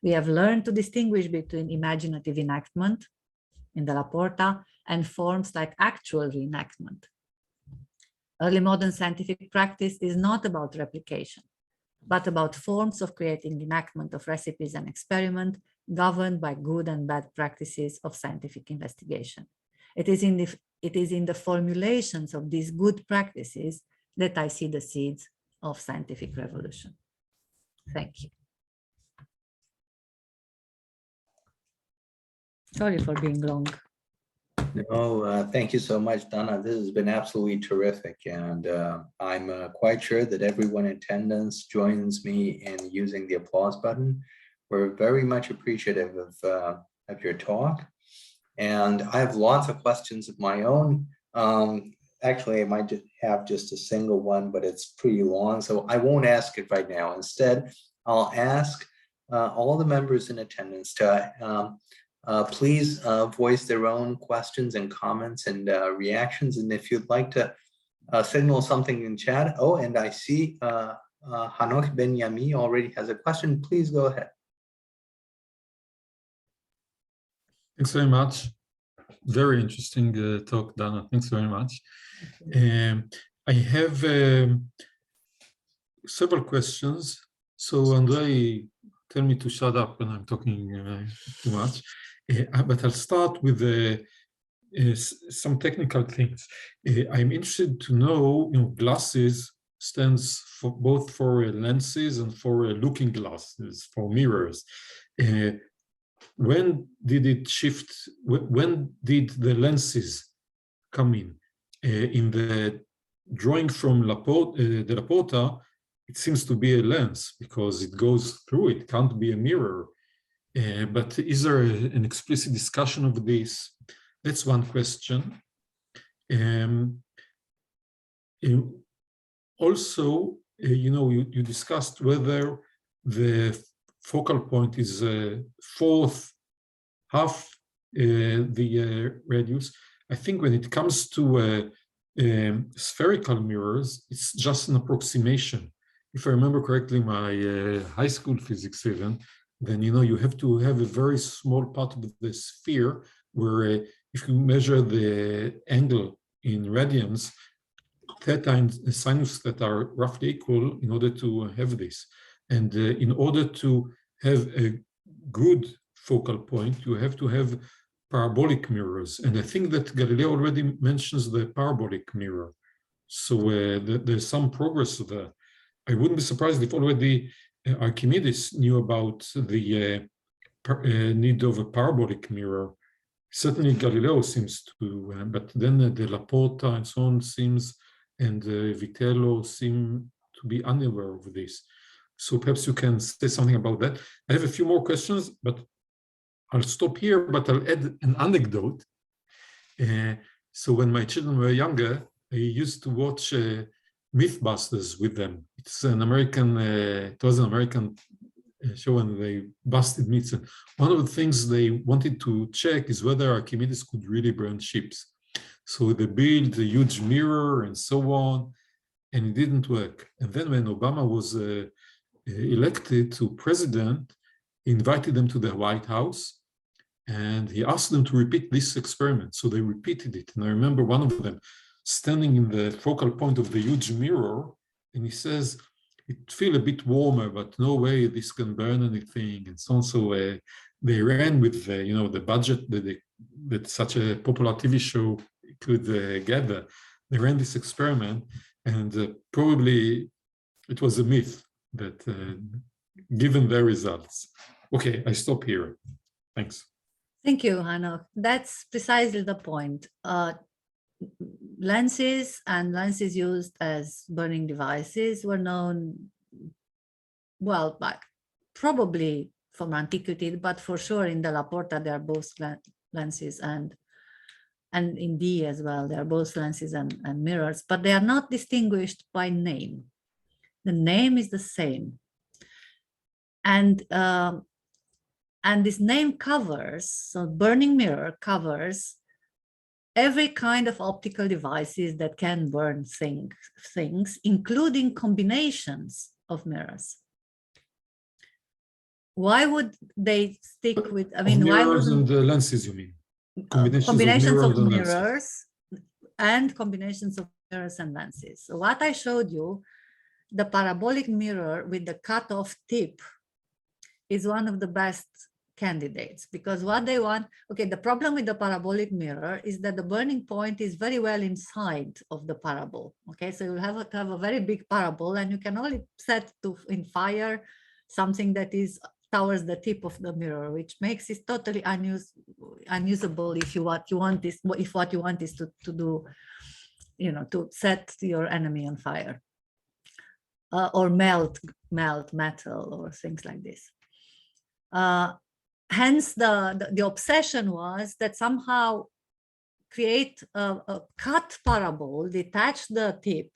We have learned to distinguish between imaginative enactment in the Porta and forms like actual reenactment. Early modern scientific practice is not about replication, but about forms of creating enactment of recipes and experiment governed by good and bad practices of scientific investigation. It is in the formulations of these good practices that I see the seeds of scientific revolution. Thank you. Sorry for being long. No, thank you so much, Dana. This has been absolutely terrific. And I'm quite sure that everyone in attendance joins me in using the applause button. We're very much appreciative of your talk. And I have lots of questions of my own. Actually, I might have just a single one, but it's pretty long, so I won't ask it right now. Instead, I'll ask all the members in attendance to please voice their own questions and comments and reactions. And if you'd like to signal something in chat. Oh, and I see Hanoch Ben Yami already has a question. Please go ahead. Thanks very much. Very interesting talk, Dana. Thanks very much. I have several questions. So Andrei, tell me to shut up when I'm talking too much. But I'll start with some technical things. I'm interested to know, glasses stands for both for lenses and for looking glasses, for mirrors. When did it shift? When did the lenses come in? In the drawing from the Porta, it seems to be a lens because it goes through. It can't be a mirror. But is there an explicit discussion of this? That's one question. Also, you discussed whether the focal point is fourth half the radius. I think when it comes to spherical mirrors, it's just an approximation. If I remember correctly, my high school physics even, then you have to have a very small part of the sphere where if you measure the angle in radians, theta and sinus that are roughly equal in order to have this. And in order to have a good focal point, you have to have parabolic mirrors. And I think that Galileo already mentions the parabolic mirror. So there's some progress there. I wouldn't be surprised if already Archimedes knew about the need of a parabolic mirror. Certainly Galileo seems to, but then the Porta and so on seems, and Vitello seem to be unaware of this. So perhaps you can say something about that. I have a few more questions, but I'll stop here, but I'll add an anecdote. So when my children were younger, I used to watch Mythbusters with them. It's an American, it was an American show, and they busted myths. And one of the things they wanted to check is whether Archimedes could really burn ships. So they built a huge mirror and so on, and it didn't work. And then when Obama was elected to president, he invited them to the White House, and he asked them to repeat this experiment. So they repeated it. And I remember one of them standing in the focal point of the huge mirror, and he says, it feels a bit warmer, but no way this can burn anything, and so on. So they ran with the budget that such a popular TV show could gather. They ran this experiment, and probably it was a myth that given their results. Okay, I stop here. Thanks. Thank you, Hanoch. That's precisely the point. lenses and lenses used as burning devices were known, well, back probably from antiquity, but for sure in the La Porta, they are both lenses and in D as well, they are both lenses and mirrors, but they are not distinguished by name. The name is the same. And this name covers, so burning mirror covers every kind of optical devices that can burn things, including combinations of mirrors. Why would they stick with, I mean, why mirrors wouldn't... and lenses, you mean? Combinations of and mirrors and combinations of mirrors and lenses. So what I showed you, the parabolic mirror with the cut-off tip is one of the best candidates, because what they want, okay, the problem with the parabolic mirror is that the burning point is very well inside of the parabol. Okay, so you'll have to have a very big parabol, and you can only set to in fire something that is towards the tip of the mirror, which makes it totally unusable if what you want is to do, you know, to set your enemy on fire or melt metal or things like this. Hence, the obsession was that somehow create a cut parabol, detach the tip,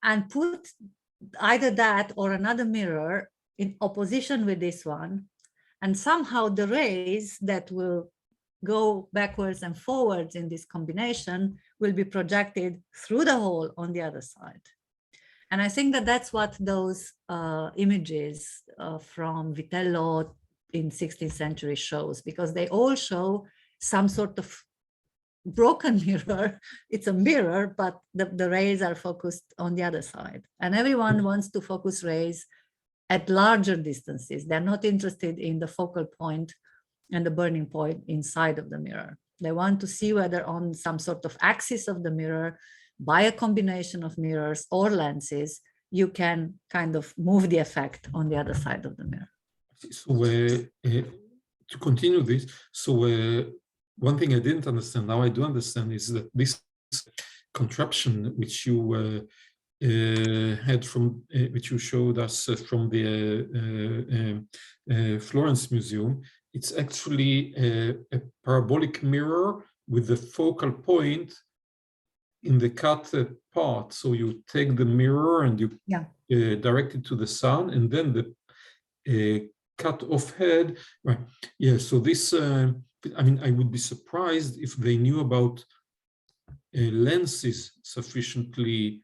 and put either that or another mirror in opposition with this one, and somehow the rays that will go backwards and forwards in this combination will be projected through the hole on the other side. And I think that that's what those images from Vitello in 16th century shows, because they all show some sort of broken mirror. It's a mirror, but the rays are focused on the other side. And everyone wants to focus rays at larger distances. They're not interested in the focal point and the burning point inside of the mirror. They want to see whether on some sort of axis of the mirror, by a combination of mirrors or lenses, you can kind of move the effect on the other side of the mirror. So to continue this, so one thing I didn't understand, now I do understand, is that this contraption which you had from, which you showed us from the Florence Museum, it's actually a parabolic mirror with the focal point in the cut part. So you take the mirror and you direct it to the sun, and then the cut off head, right? Yeah, so this, I mean, I would be surprised if they knew about lenses sufficiently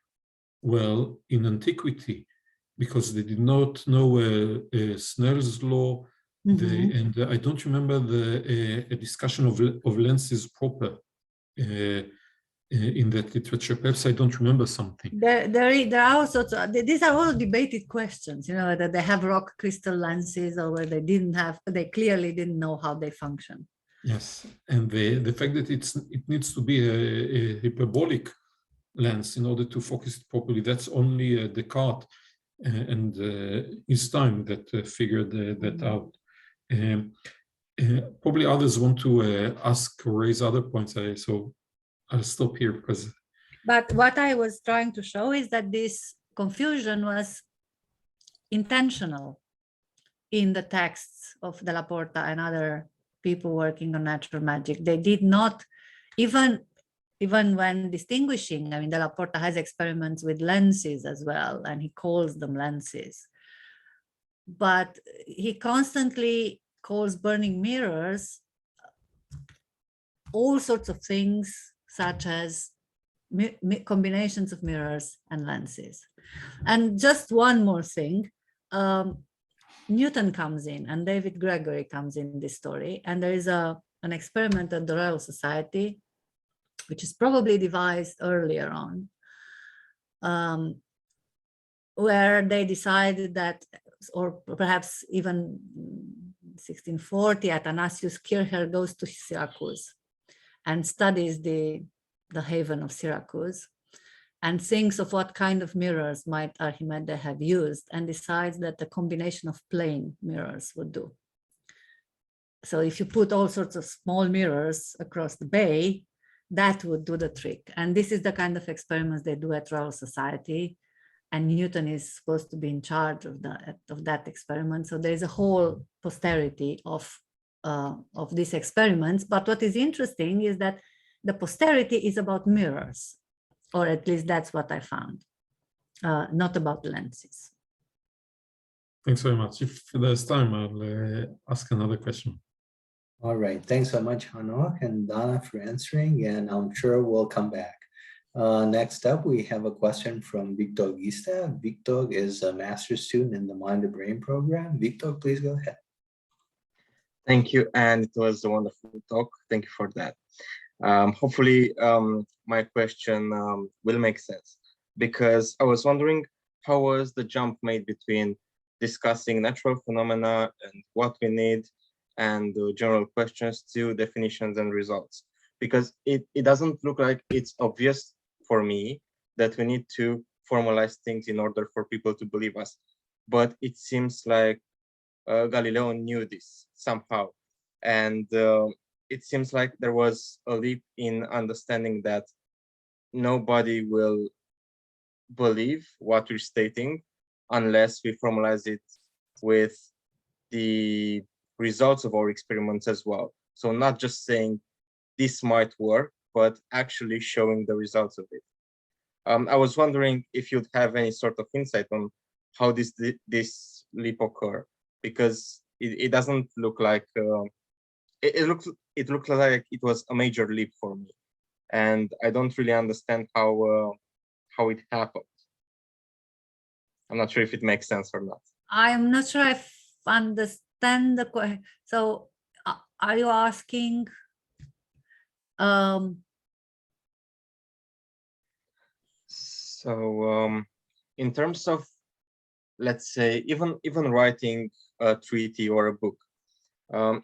well in antiquity, because they did not know Snell's law, and I don't remember a discussion of lenses proper in that literature. Perhaps I don't remember something. There are also, these are all debated questions, you know, whether they have rock crystal lenses or whether they didn't have, they clearly didn't know how they function. Yes, and the fact that it needs to be a hyperbolic lens in order to focus it properly, that's only Descartes and his time that figured that out. Probably others want to ask or raise other points, so I'll stop here because... But what I was trying to show is that this confusion was intentional in the texts of Della Porta and other people working on natural magic. They did not, even when distinguishing, I mean, Della Porta has experiments with lenses as well, and he calls them lenses. But he constantly calls burning mirrors all sorts of things, such as combinations of mirrors and lenses. And just one more thing, Newton comes in and David Gregory comes in this story, and there is an experiment at the Royal Society, which is probably devised earlier on, where they decided that, or perhaps even 1640, Athanasius Kircher goes to Syracuse and studies the haven of Syracuse and thinks of what kind of mirrors might Archimedes have used, and decides that the combination of plane mirrors would do. So if you put all sorts of small mirrors across the bay, that would do the trick. And this is the kind of experiments they do at Royal Society. And Newton is supposed to be in charge of that experiment. So there's a whole posterity of these experiments. But what is interesting is that the posterity is about mirrors, or at least that's what I found, not about lenses. Thanks very much. If there's time, I'll ask another question. All right, thanks so much, Hanoch and Dana, for answering, and I'm sure we'll come back. Next up, we have a question from Victor Gista. Victor is a master's student in the Mind to Brain program. Victor, please go ahead. Thank you, and it was a wonderful talk. Thank you for that. Hopefully, my question will make sense, because I was wondering, how was the jump made between discussing natural phenomena and what we need and general questions to definitions and results? Because it doesn't look like it's obvious for me that we need to formalize things in order for people to believe us. But it seems like Galileo knew this somehow. And it seems like there was a leap in understanding that nobody will believe what we're stating unless we formalize it with the results of our experiments as well. So not just saying this might work, but actually showing the results of it. I was wondering if you'd have any sort of insight on how this leap occurred, because it doesn't look like it looked like it was a major leap for me, and I don't really understand how it happened. I'm not sure if it makes sense or not. I'm not sure I understand the question. So are you asking So in terms of, let's say, even writing a treaty or a book,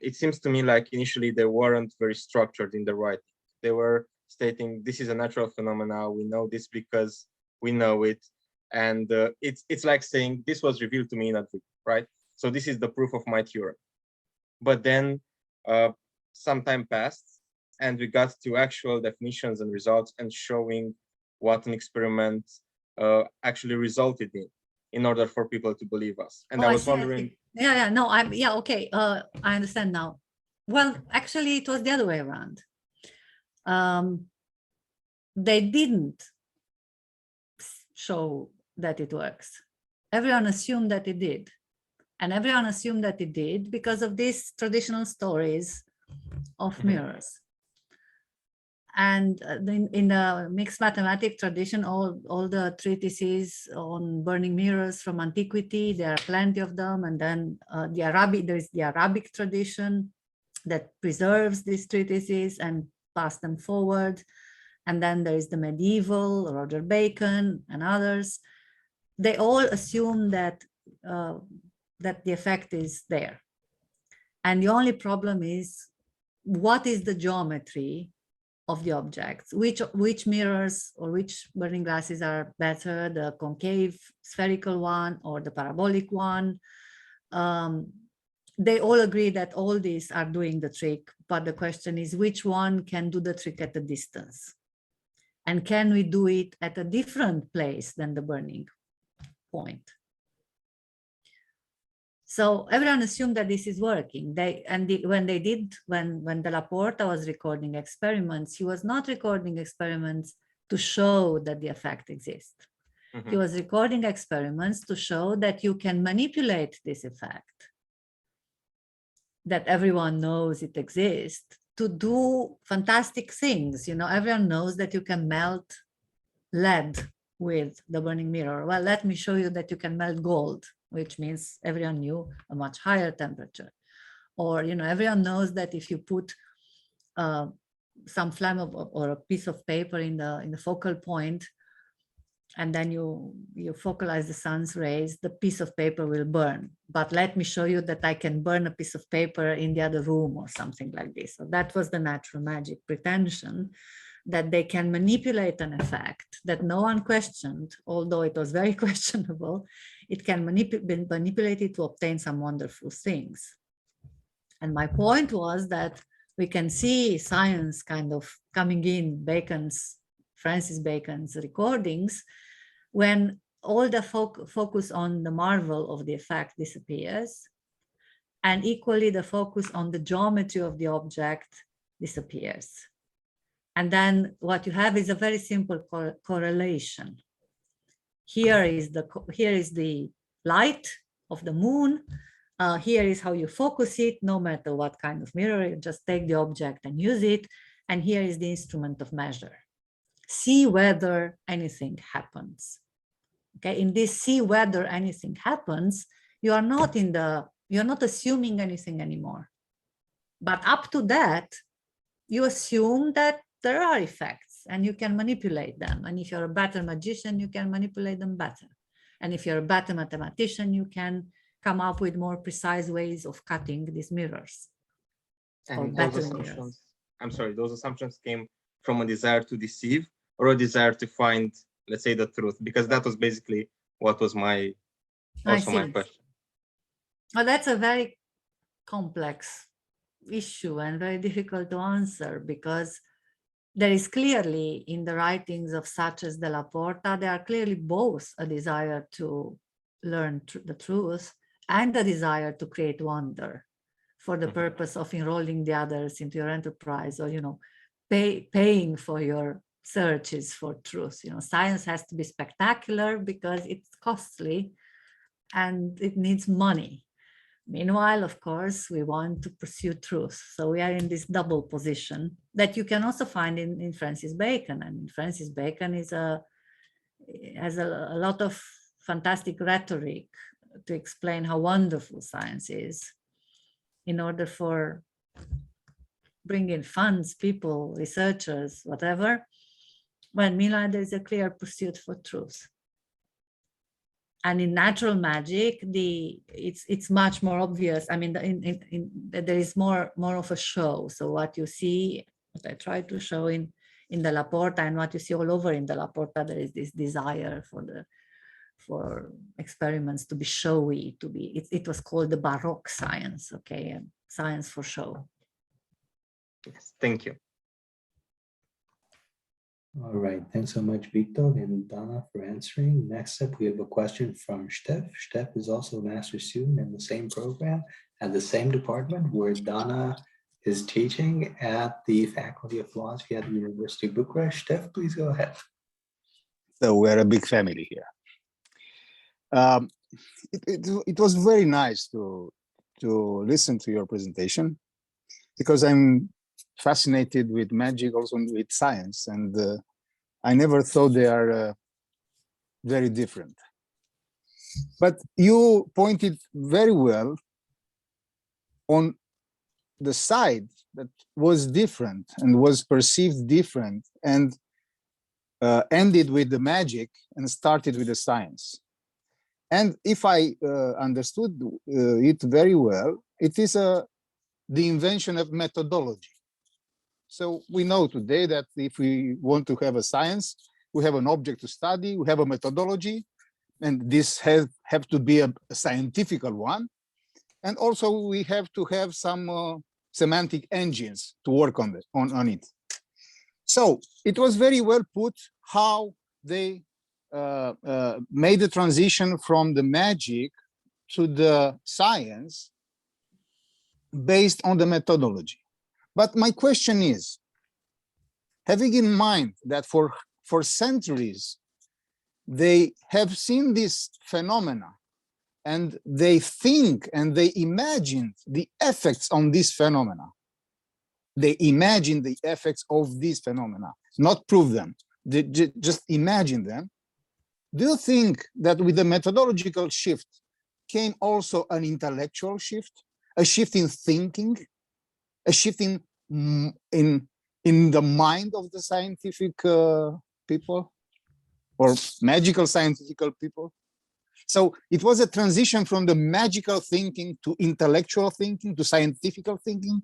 it seems to me like initially they weren't very structured in the writing. They were stating this is a natural phenomena. We know this because we know it, and it's like saying this was revealed to me in a dream, right? So this is the proof of my theorem. But then some time passed, and we got to actual definitions and results and showing what an experiment actually resulted in order for people to believe us. And I was wondering. Okay. I understand now. Well, actually, it was the other way around. They didn't show that it works. Everyone assumed that it did. And everyone assumed that it did because of these traditional stories of mirrors. And in the mixed mathematics tradition, all the treatises on burning mirrors from antiquity, there are plenty of them. And then there is the Arabic tradition that preserves these treatises and pass them forward. And then there is the medieval, Roger Bacon and others. They all assume that the effect is there. And the only problem is, what is the geometry of the objects? Which mirrors or which burning glasses are better, the concave spherical one or the parabolic one? They all agree that all these are doing the trick, but the question is which one can do the trick at a distance? And can we do it at a different place than the burning point? So everyone assumed that this is working. When Della Porta was recording experiments, he was not recording experiments to show that the effect exists. Mm-hmm. He was recording experiments to show that you can manipulate this effect, that everyone knows it exists, to do fantastic things. You know, everyone knows that you can melt lead with the burning mirror. Well, let me show you that you can melt gold, which means everyone knew a much higher temperature. Or, you know, everyone knows that if you put some flammable or a piece of paper in the focal point, and then you focalize the sun's rays, the piece of paper will burn. But let me show you that I can burn a piece of paper in the other room or something like this. So that was the natural magic pretension, that they can manipulate an effect that no one questioned, although it was very questionable. It can be manipulated to obtain some wonderful things. And my point was that we can see science kind of coming in Francis Bacon's recordings, when all the focus on the marvel of the effect disappears, and equally the focus on the geometry of the object disappears. And then what you have is a very simple correlation. Here is the light of the moon. Here is how you focus it, no matter what kind of mirror, you just take the object and use it. And here is the instrument of measure. See whether anything happens. Okay, in this see whether anything happens, you're not assuming anything anymore. But up to that, you assume that there are effects and you can manipulate them. And if you're a better magician, you can manipulate them better. And if you're a better mathematician, you can come up with more precise ways of cutting these mirrors. And those assumptions, I'm sorry, those assumptions came from a desire to deceive or a desire to find, let's say, the truth? Because that was basically what was my question. Well, that's a very complex issue and very difficult to answer, because there is clearly in the writings of such as Della Porta, there are clearly both a desire to learn the truth and a desire to create wonder for the purpose of enrolling the others into your enterprise, or, paying for your searches for truth. Science has to be spectacular because it's costly and it needs money. Meanwhile, of course, we want to pursue truth. So we are in this double position that you can also find in Francis Bacon. I mean, Francis Bacon has a lot of fantastic rhetoric to explain how wonderful science is, in order for bringing funds, people, researchers, whatever. When meanwhile, there is a clear pursuit for truth. And in natural magic, it's much more obvious. I mean, there is more of a show. So what you see, what I try to show in Della Porta, and what you see all over in Della Porta, there is this desire for experiments to be showy, it was called the Baroque science, okay, science for show. Yes, thank you. All right, thanks so much, Victor and Dana, for answering. Next up, we have a question from Steph. Steph is also a master's student in the same program at the same department where Dana is teaching at the Faculty of Philosophy at the University of Bucharest. Steph, please go ahead. So we're a big family here. It was very nice to listen to your presentation, because I'm fascinated with magic, also with science, and I never thought they are very different. But you pointed very well on the side that was different and was perceived different, and ended with the magic and started with the science. And if I understood it very well, it is the invention of methodology. So we know today that if we want to have a science, we have an object to study, we have a methodology, and this have to be a scientific one. And also we have to have some semantic engines to work on it. So it was very well put how they made the transition from the magic to the science based on the methodology. But my question is, having in mind that for centuries, they have seen this phenomena and they think and they imagine the effects on this phenomena. They imagine the effects of these phenomena, not prove them, they just imagine them. Do you think that with the methodological shift came also an intellectual shift, a shift in thinking, a shift in the mind of the scientific people or magical scientific people? So it was a transition from the magical thinking to intellectual thinking to scientific thinking?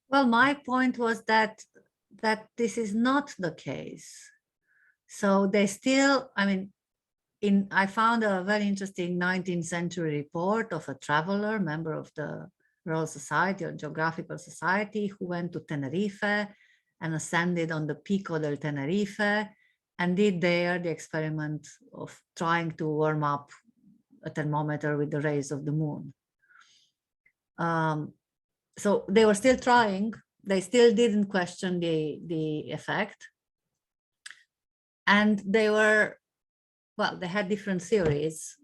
Well, my point was that this is not the case. So they still, I mean, I found a very interesting 19th century report of a traveler, member of the Royal Society or Geographical Society, who went to Tenerife and ascended on the Pico del Tenerife and did there the experiment of trying to warm up a thermometer with the rays of the moon. So they were still trying. They still didn't question the effect. And they were, well, they had different theories,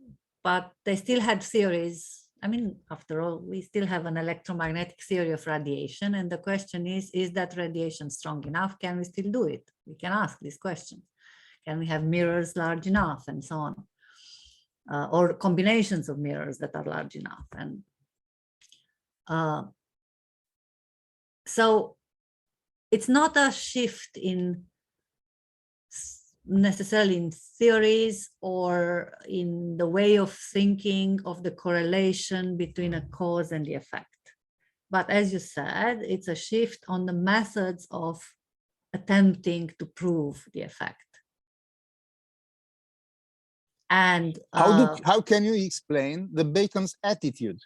but they still had theories. I mean, after all, we still have an electromagnetic theory of radiation. And the question is that radiation strong enough? Can we still do it? We can ask this question. Can we have mirrors large enough and so on? Or combinations of mirrors that are large enough. And so it's not a shift in necessarily in theories or in the way of thinking of the correlation between a cause and the effect. But as you said, it's a shift on the methods of attempting to prove the effect. And how can you explain the Bacon's attitude?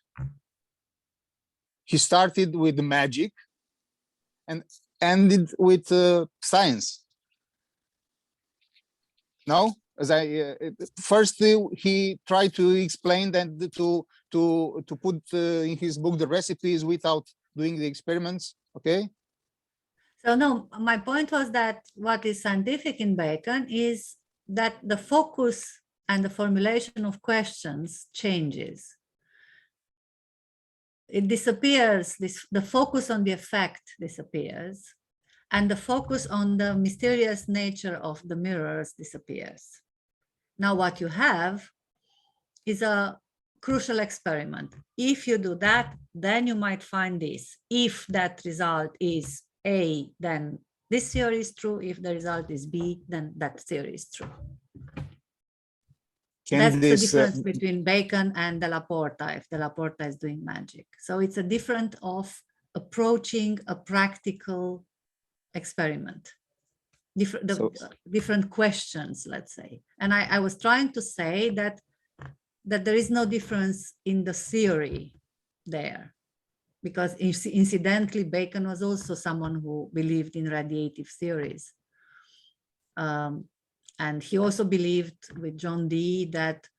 He started with magic and ended with science. No, as first he tried to explain that to put in his book the recipes without doing the experiments. Okay. So no, my point was that what is scientific in Bacon is that the focus and the formulation of questions changes. It disappears, the focus on the effect disappears, and the focus on the mysterious nature of the mirrors disappears. Now what you have is a crucial experiment. If you do that, then you might find this. If that result is A, then this theory is true. If the result is B, then that theory is true. That's the difference between Bacon and Della Porta, if Della Porta is doing magic. So it's a different of approaching a practical experiment, different questions, let's say. And I was trying to say that there is no difference in the theory there, because incidentally, Bacon was also someone who believed in radiative theories. And he also believed with John Dee that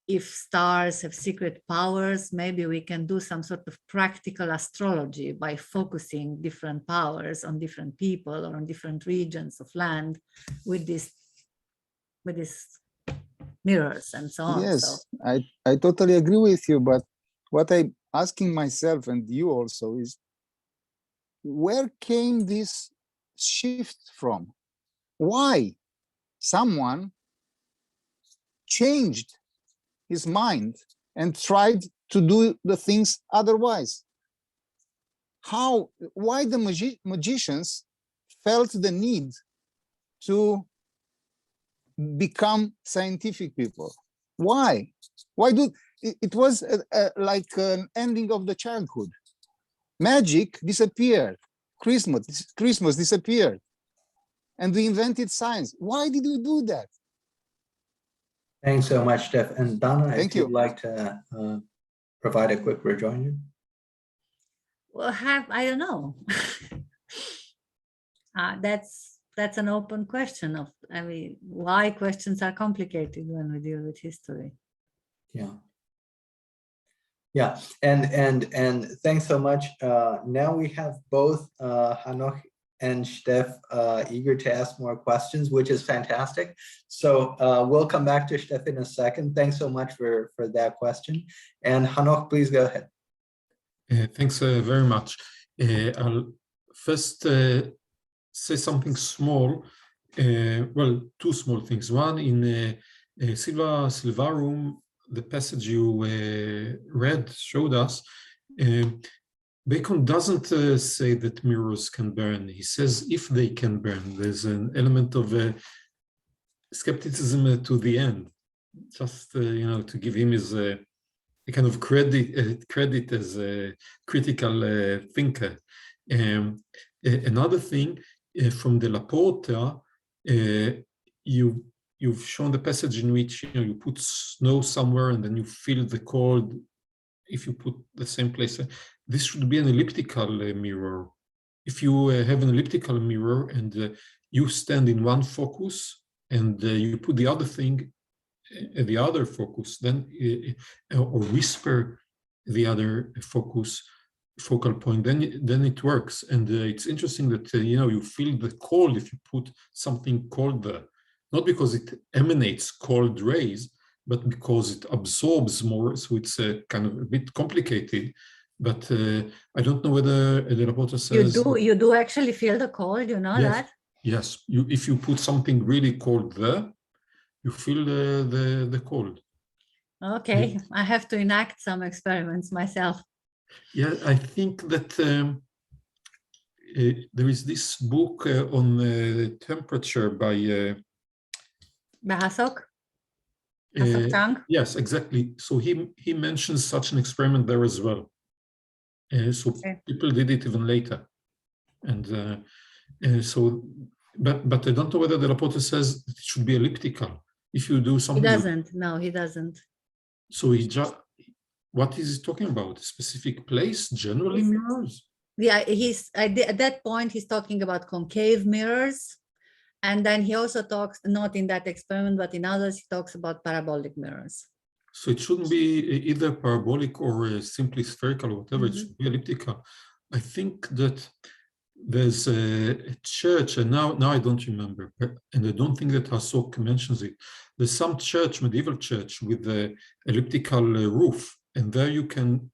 if stars have secret powers, maybe we can do some sort of practical astrology by focusing different powers on different people or on different regions of land with these mirrors and so on. Yes, so. I totally agree with you. But what I'm asking myself and you also is, where came this shift from? Why? Someone changed his mind and tried to do the things otherwise. Why the magicians felt the need to become scientific people? Why? It was like an ending of the childhood. Magic disappeared. Christmas disappeared. And we invented science. Why did we do that? Thanks so much, Steph. And Dana, if you'd you. like to provide a quick rejoinder. Well, I don't know. That's an open question of, I mean, why questions are complicated when we deal with history. Yeah, and thanks so much. Now we have both Hanoch and Steph eager to ask more questions, which is fantastic. So we'll come back to Steph in a second. Thanks so much for that question. And Hanoch, please go ahead. Thanks very much. I'll first say something small. Well, two small things. One, in Silvarum, the passage you showed us, Bacon doesn't say that mirrors can burn. He says if they can burn. There's an element of skepticism to the end, just to give him his a kind of credit as a critical thinker. Another thing from Della Porta, you've shown the passage in which you put snow somewhere and then you feel the cold if you put the same place. this should be an elliptical mirror. If you have an elliptical mirror and you stand in one focus and you put the other thing at the other focus, then or whisper the other focal point, then it works. And it's interesting that you feel the cold if you put something cold there, not because it emanates cold rays, but because it absorbs more. So it's kind of a bit complicated. But I don't know whether the reporter says you do actually feel the cold, you know. Yes. that? Yes, if you put something really cold there, you feel the cold. Okay, Yeah. I have to enact some experiments myself. Yeah, I think that there is this book on temperature by Hasok Chang. yes, exactly. So he mentions such an experiment there as well. So Okay. people did it even later, and so but I don't know whether the reporter says it should be elliptical. If you do He something, doesn't. No, he doesn't. so he just. What is he talking about? A specific place? Generally mirrors? Yeah, at that point he's talking about concave mirrors, and then he also talks, not in that experiment but in others, he talks about parabolic mirrors. So it shouldn't be either parabolic or simply spherical or whatever. It should be elliptical. I think that there's a church, and now I don't remember, and I don't think that Hasok mentions it. There's some church, medieval church, with the elliptical roof, and there you can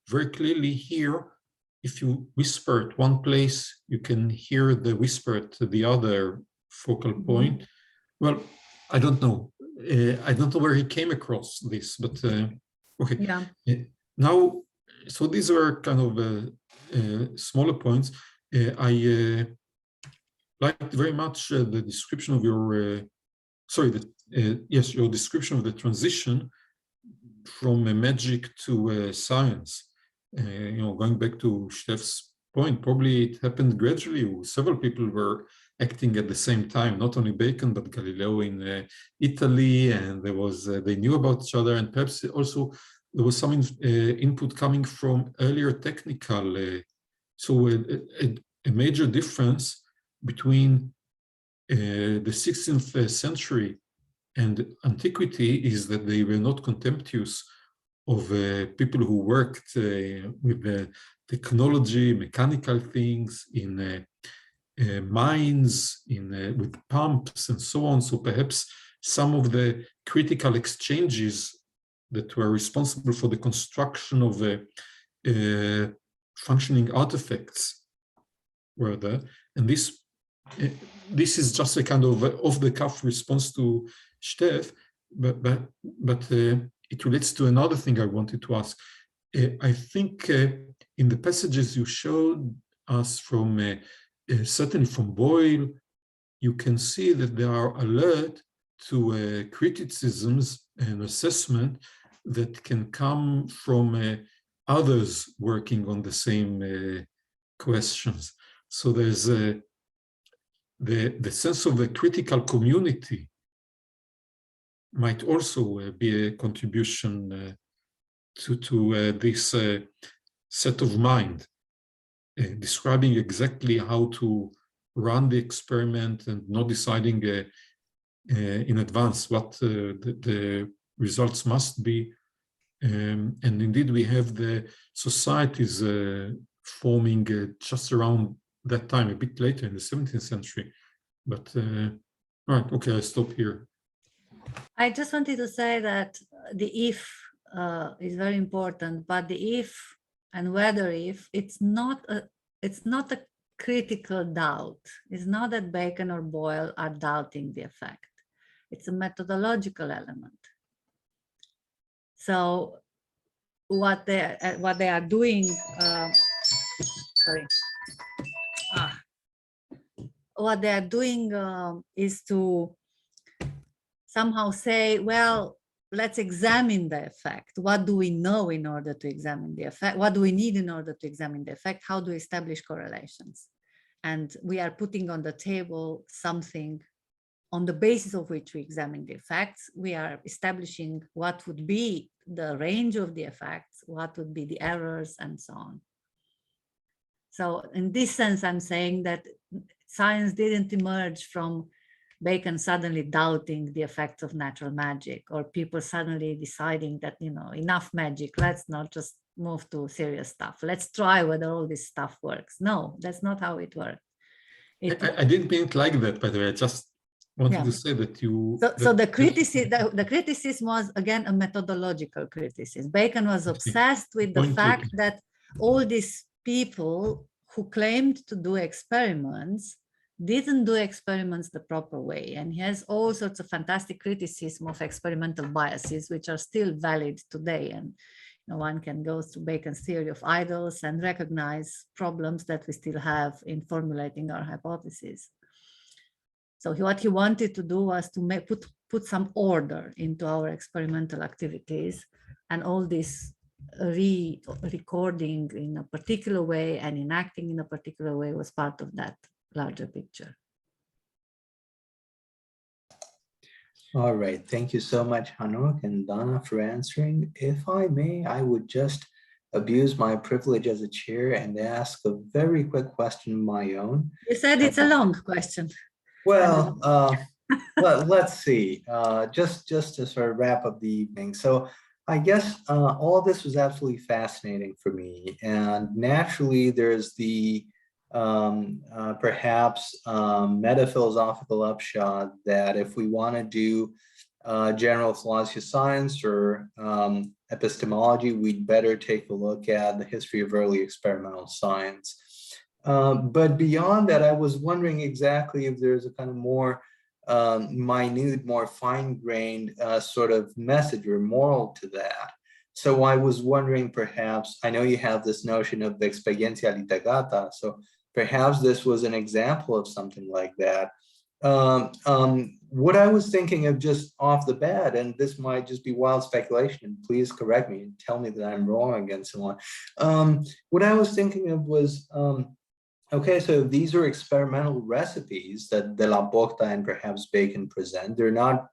very clearly hear. If you whisper at one place, you can hear the whisper at the other focal point. Well, I don't know. I don't know where he came across this, but okay. Yeah. Now, so these are kind of smaller points. I liked very much the description of your, yes, your description of the transition from magic to science. Going back to Steph's point, probably it happened gradually. Several people were acting at the same time, not only Bacon, but Galileo in Italy, and they knew about each other, and perhaps also there was some input coming from earlier technical, so a major difference between the 16th century and antiquity is that they were not contemptuous of people who worked with technology, mechanical things, in mines, with pumps and so on. So perhaps some of the critical exchanges that were responsible for the construction of functioning artifacts were there. And this is just a kind of off-the-cuff response to Steph, but it relates to another thing I wanted to ask. I think in the passages you showed us from, certainly from Boyle, you can see that they are alert to criticisms and assessment that can come from others working on the same questions. So there's the sense of a critical community might also be a contribution to this set of mind, describing exactly how to run the experiment and not deciding in advance what the results must be. And indeed, we have the societies forming just around that time, a bit later in the 17th century. But, right, okay, I stop here. I just wanted to say that the if is very important, but the if and whether if, it's not a critical doubt. It's not that Bacon or Boyle are doubting the effect. It's a methodological element. So what they are doing, what they are doing is to somehow say, well, let's examine the effect. What do we know in order to examine the effect? What do we need in order to examine the effect? How do we establish correlations? And we are putting on the table something on the basis of which we examine the effects. We are establishing what would be the range of the effects, what would be the errors, and so on. So in this sense, I'm saying that science didn't emerge from Bacon suddenly doubting the effects of natural magic, or people suddenly deciding that, you know, enough magic, let's not just move to serious stuff. Let's try whether all this stuff works. No, that's not how it works. I didn't mean it like that, by the way. I just wanted Yeah. to say that you... So the criticism was, again, a methodological criticism. Bacon was obsessed with the fact that all these people who claimed to do experiments didn't do experiments the proper way. And he has all sorts of fantastic criticism of experimental biases, which are still valid today. And you know, one can go through Bacon's theory of idols and recognize problems that we still have in formulating our hypotheses. So what he wanted to do was to put some order into our experimental activities, and all this recording in a particular way and enacting in a particular way was part of that larger picture. All right, thank you so much, Hanok and Dana, for answering. If I may, I would just abuse my privilege as a chair and ask a very quick question of my own. You said it's a long question. Well, let's see, just to sort of wrap up the evening. So I guess all this was absolutely fascinating for me. And naturally, there's the perhaps meta-philosophical upshot that if we want to do general philosophy of science or epistemology, we'd better take a look at the history of early experimental science. But beyond that, I was wondering exactly if there's a kind of more minute, more fine-grained sort of message or moral to that. So I was wondering, perhaps, I know you have this notion of the experiencia litigata, so perhaps this was an example of something like that. What I was thinking of just off the bat, and this might just be wild speculation, please correct me and tell me that I'm wrong and so on. What I was thinking of was, okay, so these are experimental recipes that De la Porta and perhaps Bacon present. They're not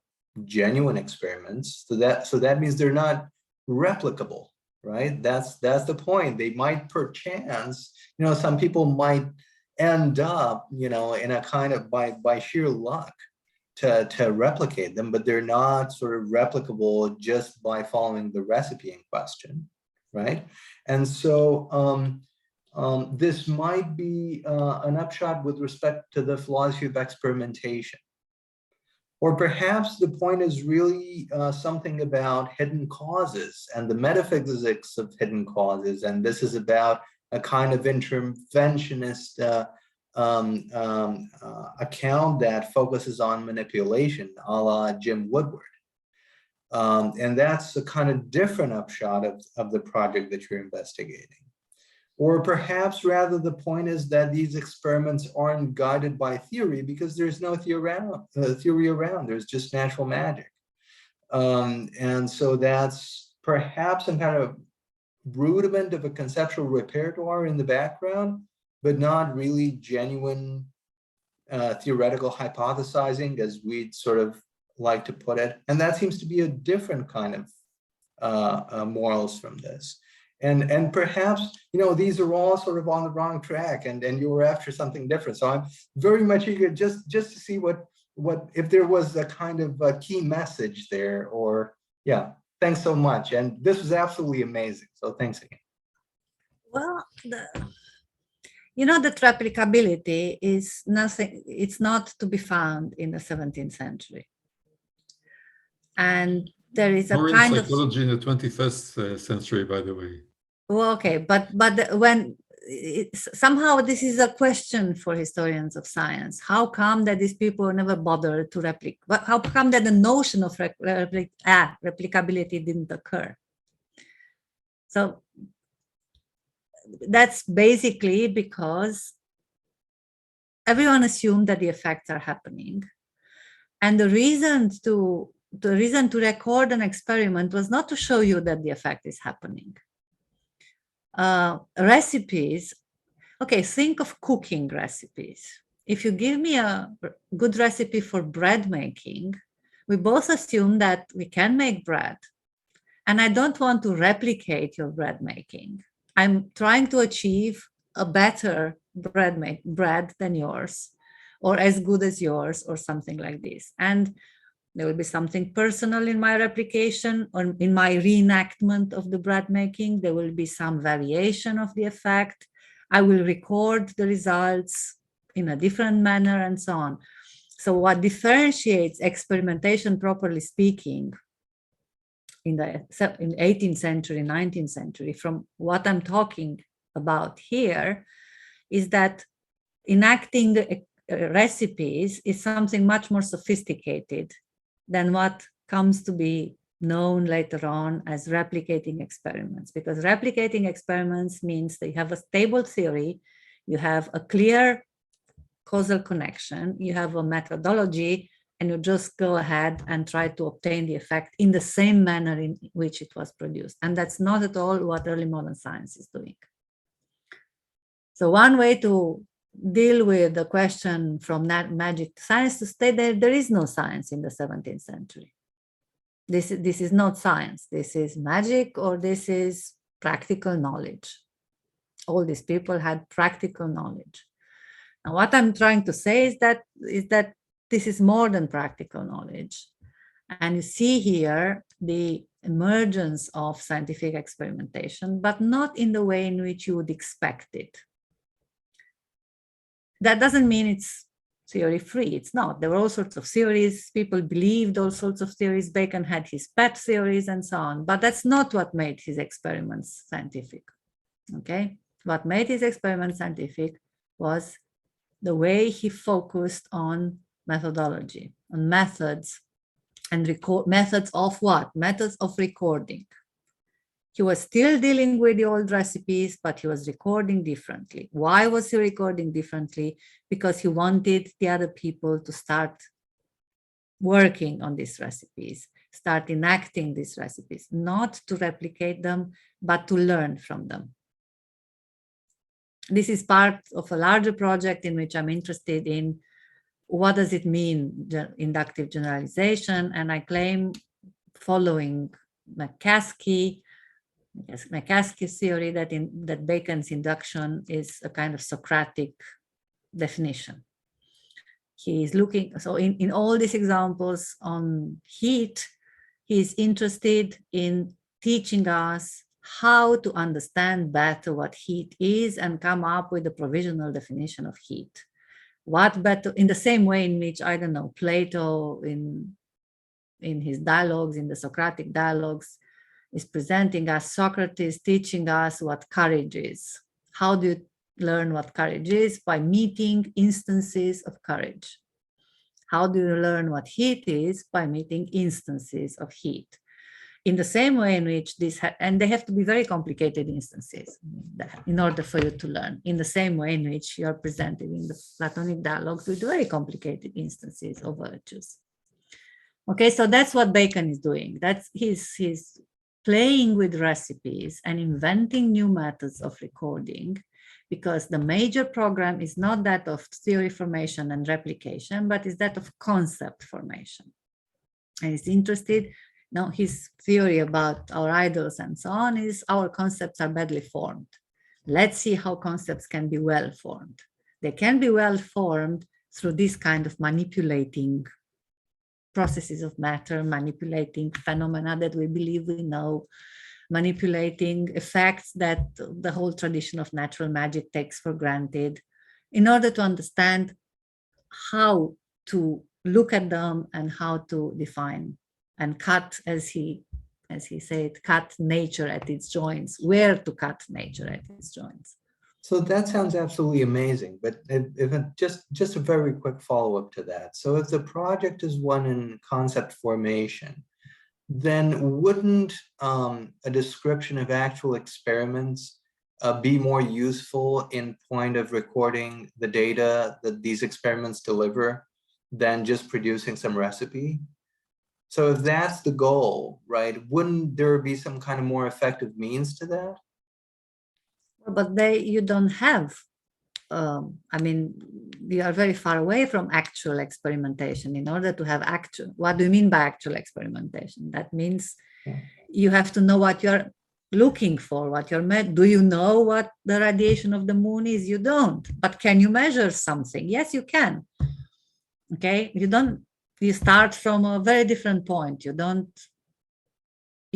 genuine experiments, so that means they're not replicable, right? That's the point. They might perchance, you know, some people might end up, you know, in a kind of by sheer luck to replicate them, but they're not sort of replicable just by following the recipe in question, right? And so this might be an upshot with respect to the philosophy of experimentation. Or perhaps the point is really something about hidden causes and the metaphysics of hidden causes. And this is about a kind of interventionist account that focuses on manipulation, a la Jim Woodward. And that's a kind of different upshot of the project that you're investigating. Or perhaps rather the point is that these experiments aren't guided by theory because there's no theory around, there's just natural magic. And so that's perhaps some kind of rudiment of a conceptual repertoire in the background, but not really genuine theoretical hypothesizing as we'd sort of like to put it. And that seems to be a different kind of morals from this. And perhaps, you know, these are all sort of on the wrong track and you were after something different. So I'm very much eager just to see what if there was a kind of a key message there, or yeah, thanks so much. And this was absolutely amazing. So thanks again. Well, you know, that replicability is nothing, it's not to be found in the 17th century. And there is a kind of psychology in the 21st century, by the way. Well, okay, but when somehow this is a question for historians of science. How come that these people never bothered to replicate? How come that the notion of replicability didn't occur? So that's basically because everyone assumed that the effects are happening, and the reason to record an experiment was not to show you that the effect is happening. Recipes, okay, think of cooking recipes. If you give me a good recipe for bread making, we both assume that we can make bread, And I don't want to replicate your bread making. I'm trying to achieve a better bread than yours, or as good as yours, or something like this. And there will be something personal in my replication or in my reenactment of the bread making. There will be some variation of the effect. I will record the results in a different manner and so on. So what differentiates experimentation, properly speaking, in the 18th century, 19th century, from what I'm talking about here, is that enacting the recipes is something much more sophisticated than what comes to be known later on as replicating experiments. Because replicating experiments means that you have a stable theory, you have a clear causal connection, you have a methodology, and you just go ahead and try to obtain the effect in the same manner in which it was produced. And that's not at all what early modern science is doing. So one way to deal with the question from magic to science to state that there is no science in the 17th century. This is not science. This is magic, or this is practical knowledge. All these people had practical knowledge. And what I'm trying to say is that this is more than practical knowledge. And you see here the emergence of scientific experimentation, but not in the way in which you would expect it. That doesn't mean it's theory free. It's not. There were all sorts of theories. People believed all sorts of theories. Bacon had his pet theories and so on. But that's not what made his experiments scientific. Okay? What made his experiments scientific was the way he focused on methodology, on methods, and methods of what? Methods of recording. He was still dealing with the old recipes, but he was recording differently. Why was he recording differently? Because he wanted the other people to start working on these recipes, start enacting these recipes, not to replicate them, but to learn from them. This is part of a larger project in which I'm interested in what does it mean, inductive generalization, and I claim, following McCaskey's theory, that Bacon's induction is a kind of Socratic definition. He is looking, so in all these examples on heat, he is interested in teaching us how to understand better what heat is and come up with a provisional definition of heat. What better, in the same way in which, I don't know, Plato in his dialogues, in the Socratic dialogues, is presenting us Socrates teaching us what courage is. How do you learn what courage is? By meeting instances of courage. How do you learn what heat is? By meeting instances of heat. In the same way in which and they have to be very complicated instances in order for you to learn, in the same way in which you are presented in the Platonic dialogues with very complicated instances of virtues. Okay, so that's what Bacon is doing. That's he's playing with recipes and inventing new methods of recording, because the major program is not that of theory formation and replication, but is that of concept formation. And he's interested. Now, his theory about our idols and so on is our concepts are badly formed. Let's see how concepts can be well formed. They can be well formed through this kind of manipulating processes of matter, manipulating phenomena that we believe we know, manipulating effects that the whole tradition of natural magic takes for granted, in order to understand how to look at them and how to define and cut, as he said, cut nature at its joints, where to cut nature at its joints. So that sounds absolutely amazing, but just a very quick follow-up to that. So if the project is one in concept formation, then wouldn't a description of actual experiments be more useful in point of recording the data that these experiments deliver than just producing some recipe? So if that's the goal, right, wouldn't there be some kind of more effective means to that? But you don't have, I mean, we are very far away from actual experimentation. In order to have actual, what do you mean by actual experimentation? That means you have to know what you're looking for, what you're do you know what the radiation of the moon is? You don't. But can you measure something? Yes, you can. Okay, you start from a very different point. You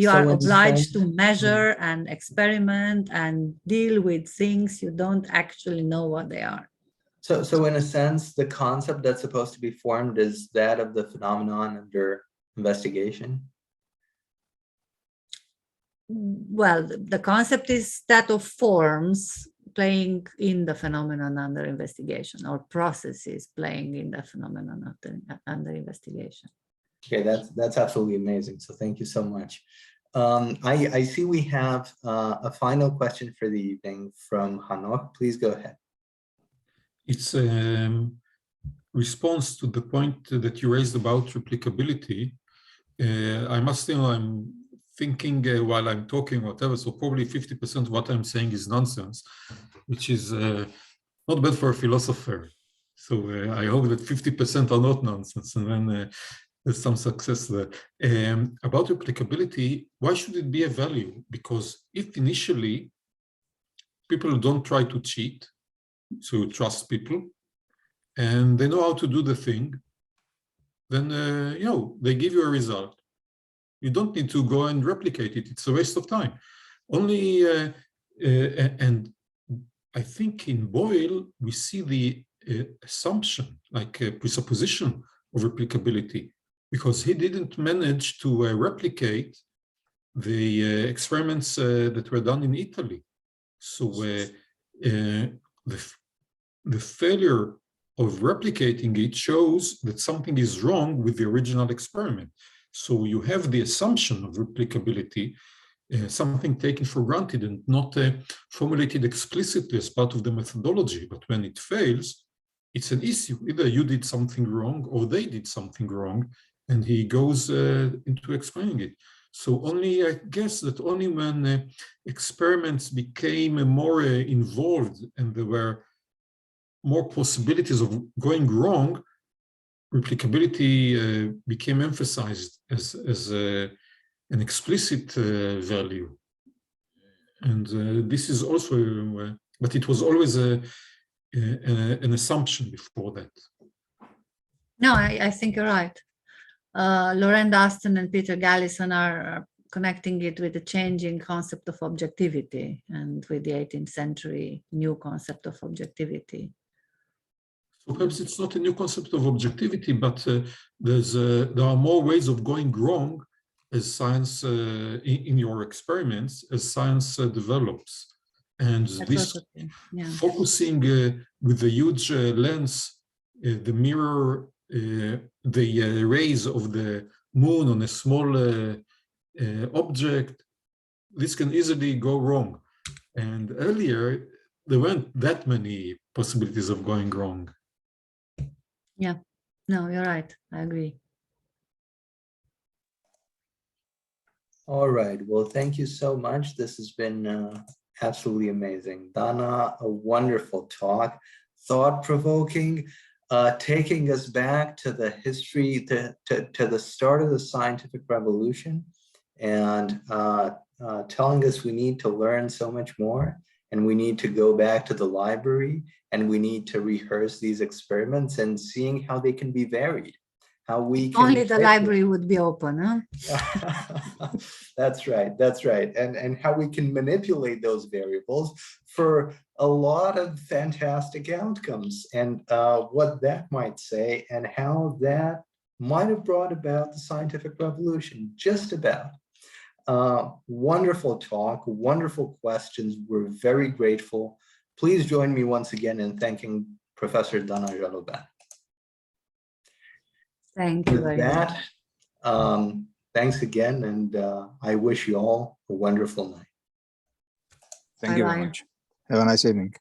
are obliged to measure and experiment and deal with things you don't actually know what they are. So in a sense, the concept that's supposed to be formed is that of the phenomenon under investigation? Well, the concept is that of forms playing in the phenomenon under investigation, or processes playing in the phenomenon under investigation. Okay, that's absolutely amazing. So thank you so much. I see we have a final question for the evening from Hanok. Please go ahead. It's a response to the point that you raised about replicability. I must say I'm thinking while I'm talking, whatever, so probably 50% of what I'm saying is nonsense, which is not bad for a philosopher. So I hope that 50% are not nonsense, and then there's some success there. About replicability, why should it be a value? Because if initially people don't try to cheat, so you trust people, and they know how to do the thing, then they give you a result. You don't need to go and replicate it. It's a waste of time. Only, and I think in Boyle, we see the assumption, like a presupposition of replicability, because he didn't manage to replicate the experiments that were done in Italy. So the failure of replicating it shows that something is wrong with the original experiment. So you have the assumption of replicability, something taken for granted and not formulated explicitly as part of the methodology. But when it fails, it's an issue. Either you did something wrong or they did something wrong, and he goes into explaining it. So only, I guess that only when experiments became more involved and there were more possibilities of going wrong, replicability became emphasized as an explicit value. And this is also, but it was always an assumption before that. No, I think you're right. Laurent Aston and Peter Gallison are connecting it with the changing concept of objectivity and with the 18th century new concept of objectivity. So perhaps it's not a new concept of objectivity, but there are more ways of going wrong as science, in your experiments, as science develops. And this focusing with the huge lens, the mirror, the rays of the moon on a small object, this can easily go wrong. And earlier, there weren't that many possibilities of going wrong. Yeah, no, you're right. I agree. All right. Well, thank you so much. This has been absolutely amazing. Dana, a wonderful talk, thought-provoking, taking us back to the history, to the start of the scientific revolution, and telling us we need to learn so much more, and we need to go back to the library, and we need to rehearse these experiments and seeing how they can be varied, how we can— Only the library would be open, huh? That's right, that's right. And how we can manipulate those variables for a lot of fantastic outcomes, and what that might say, and how that might have brought about the scientific revolution, just about. Wonderful talk, wonderful questions. We're very grateful. Please join me once again in thanking Professor Dana Jalobeanu. Thank you very much. Thanks again, and I wish you all a wonderful night. Thank you very much. Have a nice evening.